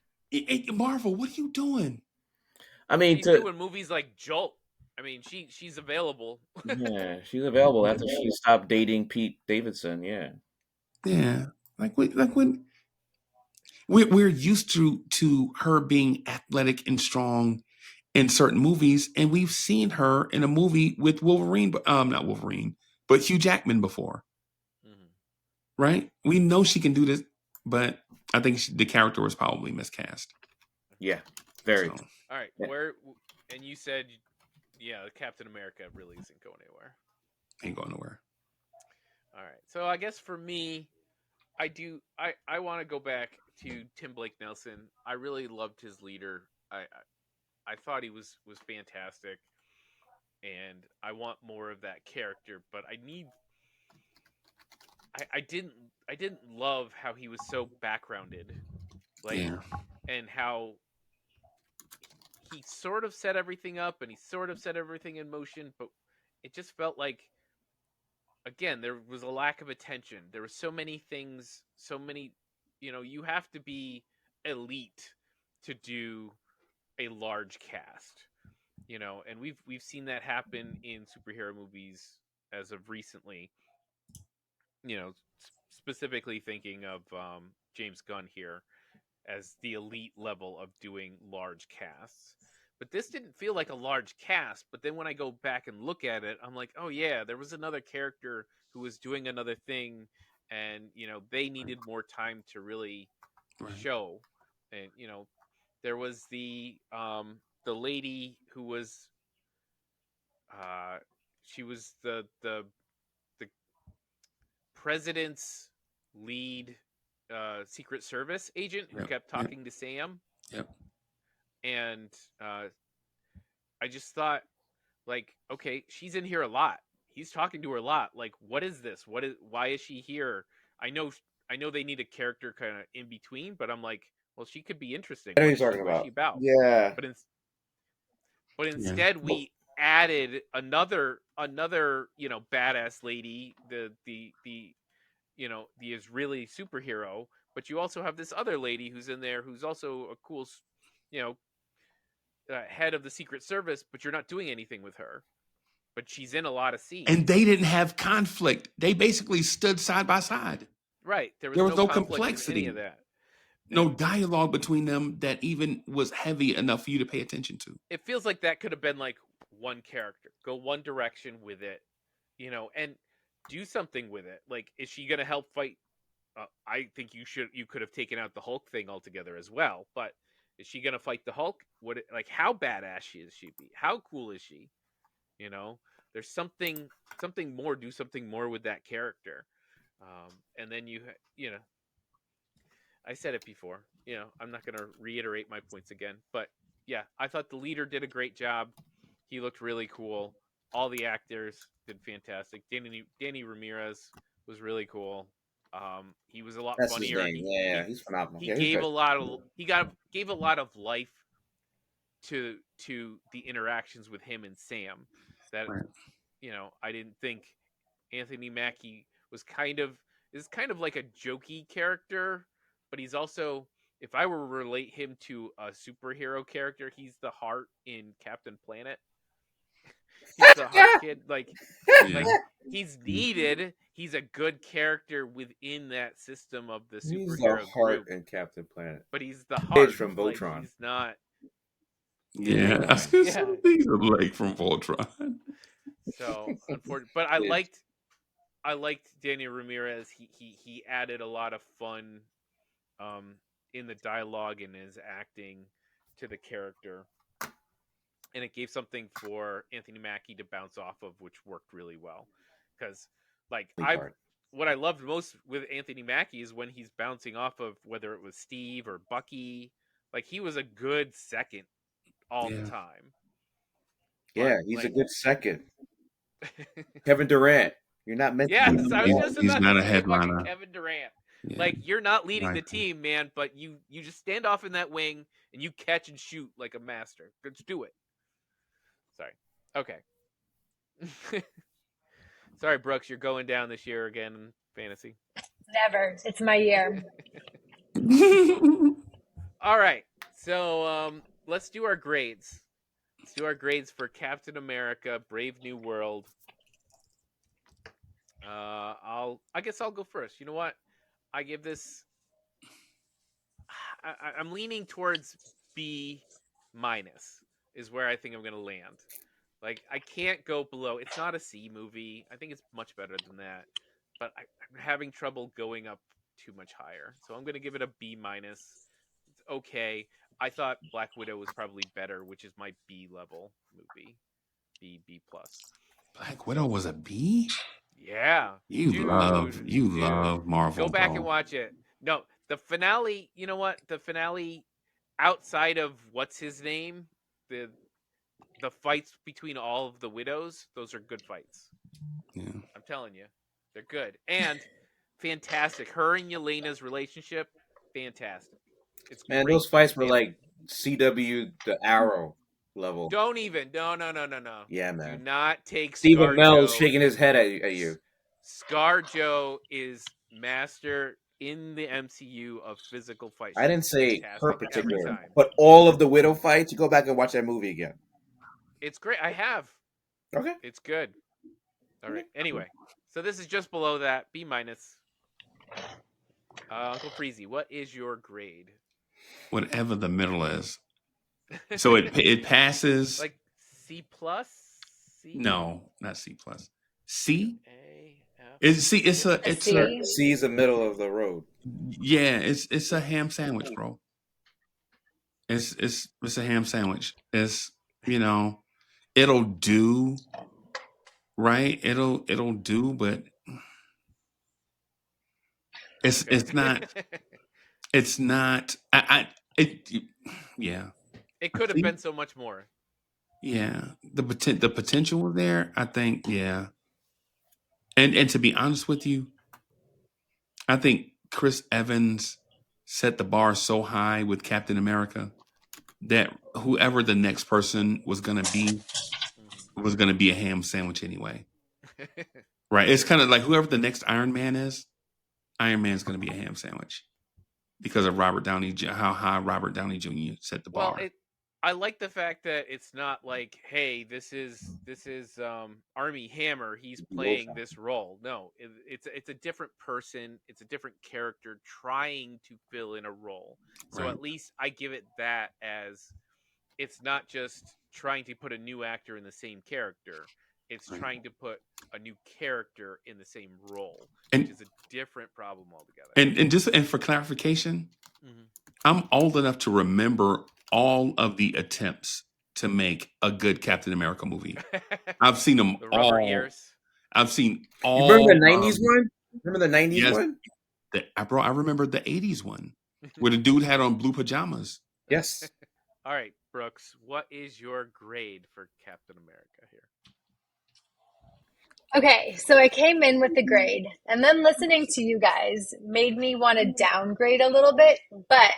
Marvel, what are you doing? I mean, She's doing movies like Jolt. I mean, she's available. yeah, she's available after she stopped dating Pete Davidson. Yeah, Yeah. Like when we're used to her being athletic and strong in certain movies, and we've seen her in a movie with Wolverine, not Wolverine, but Hugh Jackman before, Mhm. right? We know she can do this, but I think the character was probably miscast. yeah, very. So, All right, Yeah. and you said, yeah, Captain America really isn't going anywhere. ain't going nowhere. All right, so I guess for me, I want to go back to Tim Blake Nelson. I really loved his leader. I thought he was fantastic, and I want more of that character. But I didn't love how he was so backgrounded, like, Yeah. and how he sort of set everything up and he sort of set everything in motion, but it just felt like, again, there was a lack of attention. There were so many things, so many, you have to be elite to do a large cast, and we've seen that happen in superhero movies as of recently. Specifically thinking of James Gunn here as the elite level of doing large casts. But this didn't feel like a large cast. But then when I go back and look at it, I'm like, oh yeah, there was another character who was doing another thing, and they needed more time to really Right. show. And there was the lady who was she was the president's lead Secret Service agent who Yep. kept Yep. talking to Sam, Yep. and I just thought, like, okay, she's in here a lot. He's talking to her a lot. Like, what is this? Why is she here? I know I know they need a character kind of in between, but I'm like, well, she could be interesting. I know What you're is she? talking What is about. she about? Yeah, But but Yeah. instead we added another badass lady, the Israeli superhero, but you also have this other lady who's in there who's also a cool, you know, head of the Secret Service, but you're not doing anything with her. But she's in a lot of And scenes. they didn't have conflict. They basically stood side by side. Right. There There was was no no conflict in any of complexity, that. no And dialogue between them that even was heavy enough for you to pay attention to. it feels like that could have been like one character. Go one direction with it, and do something with it. Like, is she going to help fight? I think you could have taken out the Hulk thing altogether as well. But is she going to fight the Hulk? How badass is she be? How cool is she? There's something more. Do something more with that character. And then I said it before. I'm not going to reiterate my points again. But yeah, I thought the leader did a great job. He looked really cool. All the actors did fantastic. Danny Ramirez was really cool. He was a lot that's his funnier. name. Yeah, he's phenomenal. He Yeah, he's gave good. a lot of gave a lot of life to the interactions with him and Sam. That Right. I didn't think Anthony Mackie is kind of like a jokey character, but he's also, if I were to relate him to a superhero character, he's the heart in Captain Planet. He's the heart kid, like Yeah. he's needed. He's a good character within that system of the He's the superhero heart group, in Captain Planet. but he's the Page heart. from Like, Voltron. he's not. Yeah. I see Yeah. some things like from Voltron. So unfortunate, but I liked Daniel Ramirez. He added a lot of fun in the dialogue and his acting to the character, and it gave something for Anthony Mackie to bounce off of, which worked really well. Because, like, Part. what I loved most with Anthony Mackie is when he's bouncing off of, whether it was Steve or Bucky Like he was a good second all the Yeah. time. Yeah, But, he's a like, good second. Kevin Durant, you're not meant to yes, be I was involved. just He's about to not a say fucking headliner. Kevin Durant. Yeah. Like you're not leading the Right. team, man, but you just stand off in that wing and you catch and shoot like a master. Let's do it. Sorry. Okay. Sorry, Brooks, you're going down this year again in fantasy. Never. It's my year. All right. So let's do our grades. Let's do our grades for Captain America: Brave New World. I guess I'll go first. You know what? I give this. I'm leaning towards B minus is where I think I'm gonna land. Like I can't go below. It's not a C movie. I think it's much better than that. But I'm having trouble going up too much higher. So I'm gonna give it a B minus. It's okay. I thought Black Widow was probably better, which is my B level movie. B plus. Black Widow was a B? Yeah. You love Marvel, Go back bro. and watch it. No, the finale, you know what? The finale outside of what's his name, the the fights between all of the widows, those are good fights. Yeah. I'm telling you. They're good. And fantastic. Her and Yelena's relationship, fantastic. It's Man, great. those fights were They like CW the Arrow level. don't even. No. Yeah, Do man. not take Stephen Amell is ScarJo. shaking his head at you. ScarJo is master in the MCU of physical fight. I didn't She's say her fantastic every particular, time. but all of the Widow fights. You go back and watch that movie again. It's great. I have. Okay. It's good. All right. Anyway, so this is just below that. B minus. Uncle Freezy, what is your grade? Whatever the middle is. So it passes. Like C plus? C? No, not C plus. C? A, F. It's a C. C is the middle of the road. yeah, it's a ham sandwich, bro. It's a ham sandwich. It's it'll do, right? It'll do, but it's not it's not I it yeah. It could have been so much more. Yeah. The potential was there, I think, yeah. And to be honest with you, I think Chris Evans set the bar so high with Captain America that whoever the next person was going to be was going to be a ham sandwich anyway. Right? It's kind of like whoever the next Iron Man is, Iron Man's going to be a ham sandwich because of Robert Downey, how high Robert Downey Jr. set the bar. Well, I like the fact that it's not like, hey, this is Army Hammer. He's playing this role. No, it's a different person. It's a different character trying to fill in a role. So Right. at least I give it that as it's not just trying to put a new actor in the same character. It's Right. trying to put a new character in the same role, And- which is a different problem altogether. And for clarification, I'm old enough to remember all of the attempts to make a good Captain America movie. I've seen them The rubber all. ears. I've seen all. You remember the '90s one? Remember the '90s Yes. one? I remember the '80s one where the dude had on blue pajamas. Yes. All right, Brooks, what is your grade for Captain America here? Okay, so I came in with the grade, and then listening to you guys made me want to downgrade a little bit, but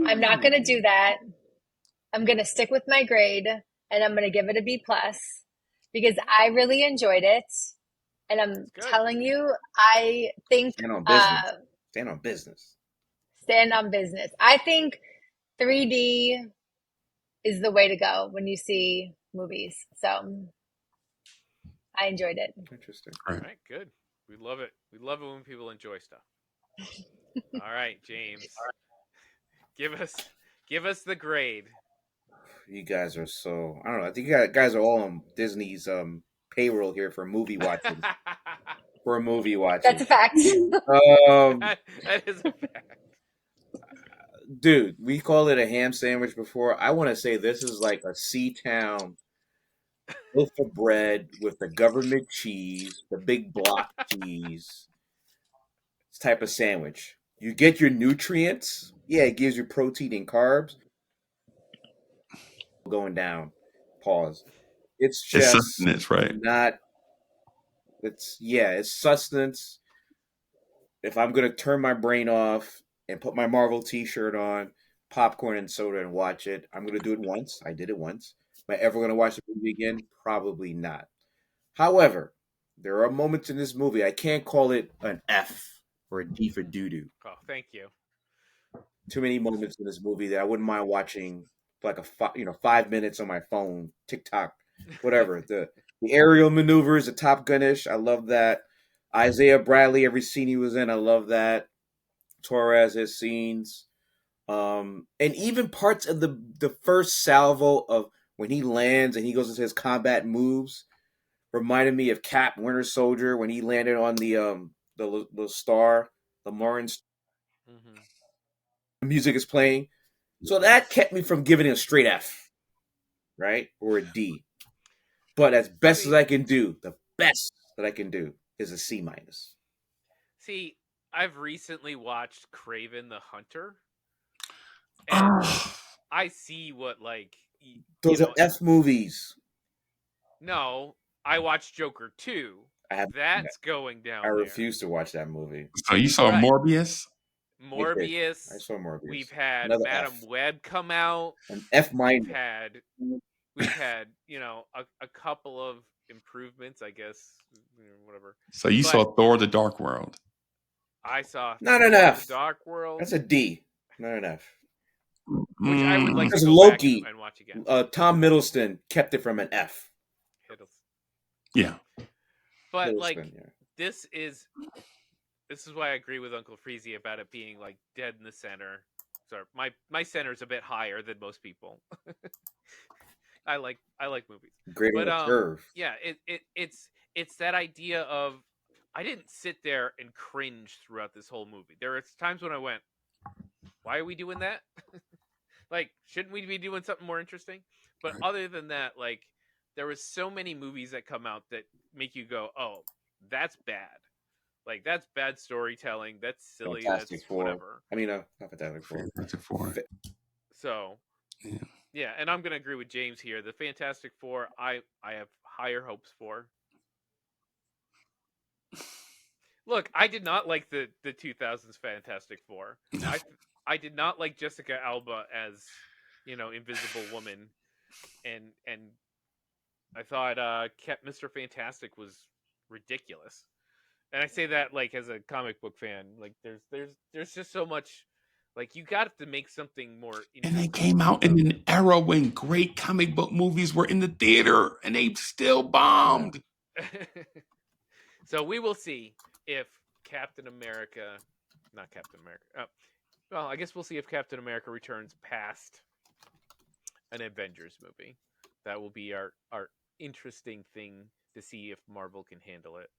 I'm not going to do that. I'm going to stick with my grade, and I'm going to give it a B plus because I really enjoyed it, and I'm telling you, I think Stand on business. Stand on business. Stand on business. I think 3D is the way to go when you see movies. So I enjoyed it. Interesting. All right, good. We love it. We love it when people enjoy stuff. All right, James. Give us the grade. You guys are so, I don't know. I think you guys are all on Disney's payroll here for movie watching. For movie watching. That's a fact. That is a fact. Dude, we called it a ham sandwich before. I want to say this is like a C-Town loaf of bread with the government cheese, the big block cheese. This type of sandwich. You get your nutrients. Yeah, it gives you protein and carbs, going down. Pause. It's It's just sustenance, right? not. It's sustenance. If I'm gonna turn my brain off and put my Marvel T-shirt on, popcorn and soda, and watch it, I'm gonna do it once. I did it once. Am I ever gonna watch the movie again? Probably not. However, there are moments in this movie I can't call it an F or a D for doo doo. Oh, thank you. Too many moments in this movie that I wouldn't mind watching for like 5 minutes on my phone, TikTok, whatever. The aerial maneuvers, the Top Gunish, I love that. Isaiah Bradley, every scene he was in, I love that. Torres, his scenes, and even parts of the first salvo of when he lands and he goes into his combat moves reminded me of Cap Winter Soldier when he landed on the star, the Lawrence. Mm-hmm. The music is playing, so that kept me from giving it a straight F, right, or a D. But as best as I can do, the best that I can do is a C minus. See, I've recently watched Craven the Hunter, and I see what Those are F movies. No, I watched Joker 2. That's going down I there. refuse to watch that movie. So you saw Morbius? Morbius. I saw Morbius. We've had Another Madam F. Web come out. An F minus. We've had a couple of improvements, I guess, whatever. So you saw Thor: The Dark World? I saw not an F. The Dark World. That's a D, not an F. Which I would like to go Loki, back and watch again. Tom Middleton kept it from an F. Yeah. But this is why I agree with Uncle Freezy about it being like dead in the center. Sorry, my center is a bit higher than most people. I like movies. Great on the curve. Yeah, it's that idea of I didn't sit there and cringe throughout this whole movie. There are times when I went, "Why are we doing that? Like, shouldn't we be doing something more interesting?" But other than that, there was so many movies that come out that make you go, "Oh, that's bad." Like, that's bad storytelling. That's silly. Fantastic that's Four. Whatever. I mean, not Fantastic Four. Fantastic Four. So, yeah, and I'm gonna agree with James here. The Fantastic Four, I have higher hopes for. Look, I did not like the 2000s Fantastic Four. I did not like Jessica Alba as, Invisible Woman, and I thought Mr. Fantastic was ridiculous. And I say that as a comic book fan. There's just so much. You got to make something more interesting. And they came out in an era when great comic book movies were in the theater, and they still bombed. So we will see if not Captain America. Well, I guess we'll see if Captain America returns past an Avengers movie. That will be our interesting thing to see if Marvel can handle it.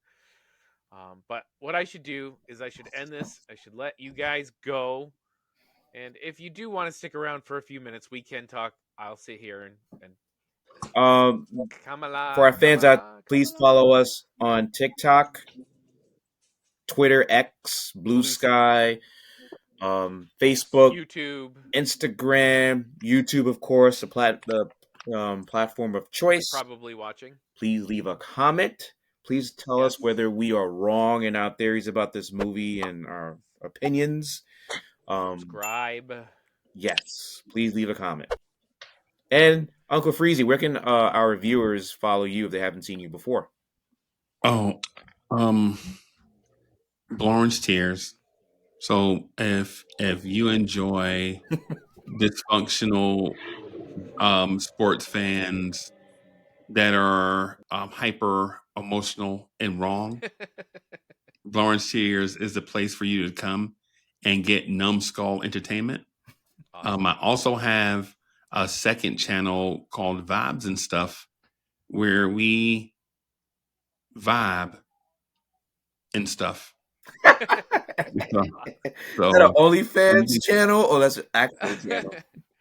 But what I should do is I should end this. I should let you guys go. And if you do want to stick around for a few minutes, we can talk. I'll sit here and for our fans out, please follow us on TikTok, Twitter, X, Blue Sky, Facebook, YouTube, Instagram, YouTube, of course, the platform of choice. Probably watching. Please leave a comment. Please tell us whether we are wrong in our theories about this movie and our opinions. Subscribe. Yes, please leave a comment. And Uncle Freezy, where can our viewers follow you if they haven't seen you before? Oh, Orange Tears. So if you enjoy dysfunctional sports fans that are hyper emotional and wrong, Orange Tears is the place for you to come and get numbskull entertainment. Awesome. I also have a second channel called Vibes and Stuff where we vibe and stuff. So, is that an OnlyFans channel or that's an actual channel?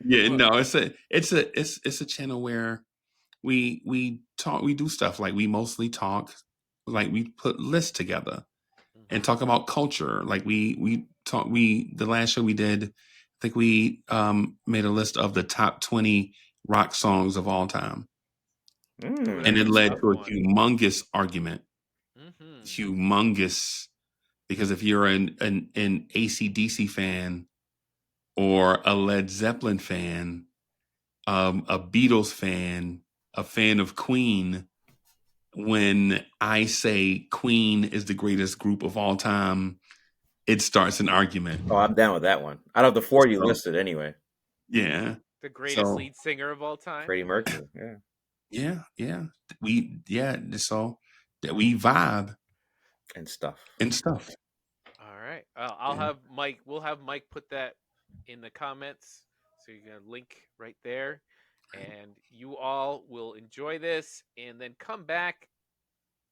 Yeah, no, it's a channel where we talk, we do stuff like we mostly talk, like we put lists together and talk about culture. Like the last show we did, I think we made a list of the top 20 rock songs of all time. Mm. And it led to a one. humongous argument. Mm-hmm. Humongous. Because if you're an AC/DC fan or a Led Zeppelin fan, a Beatles fan, a fan of Queen, when I say Queen is the greatest group of all time, it starts an argument. Oh, I'm down with that one. Out of the four you So, listed, anyway. yeah. The greatest So, lead singer of all time. Freddie Mercury. Yeah. yeah. So that we vibe And stuff. and stuff. All right. I'll Yeah. have Mike. We'll have Mike put that in the comments, so you can link right there, and you all will enjoy this, and then come back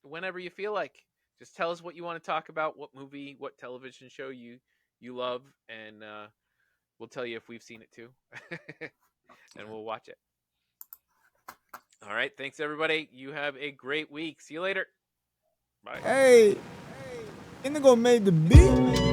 whenever you feel like. Just tell us what you want to talk about, what movie, what television show you love, and we'll tell you if we've seen it too, and we'll watch it. All right. Thanks, everybody. You have a great week. See you later. Bye. Hey, Indigo made the beat.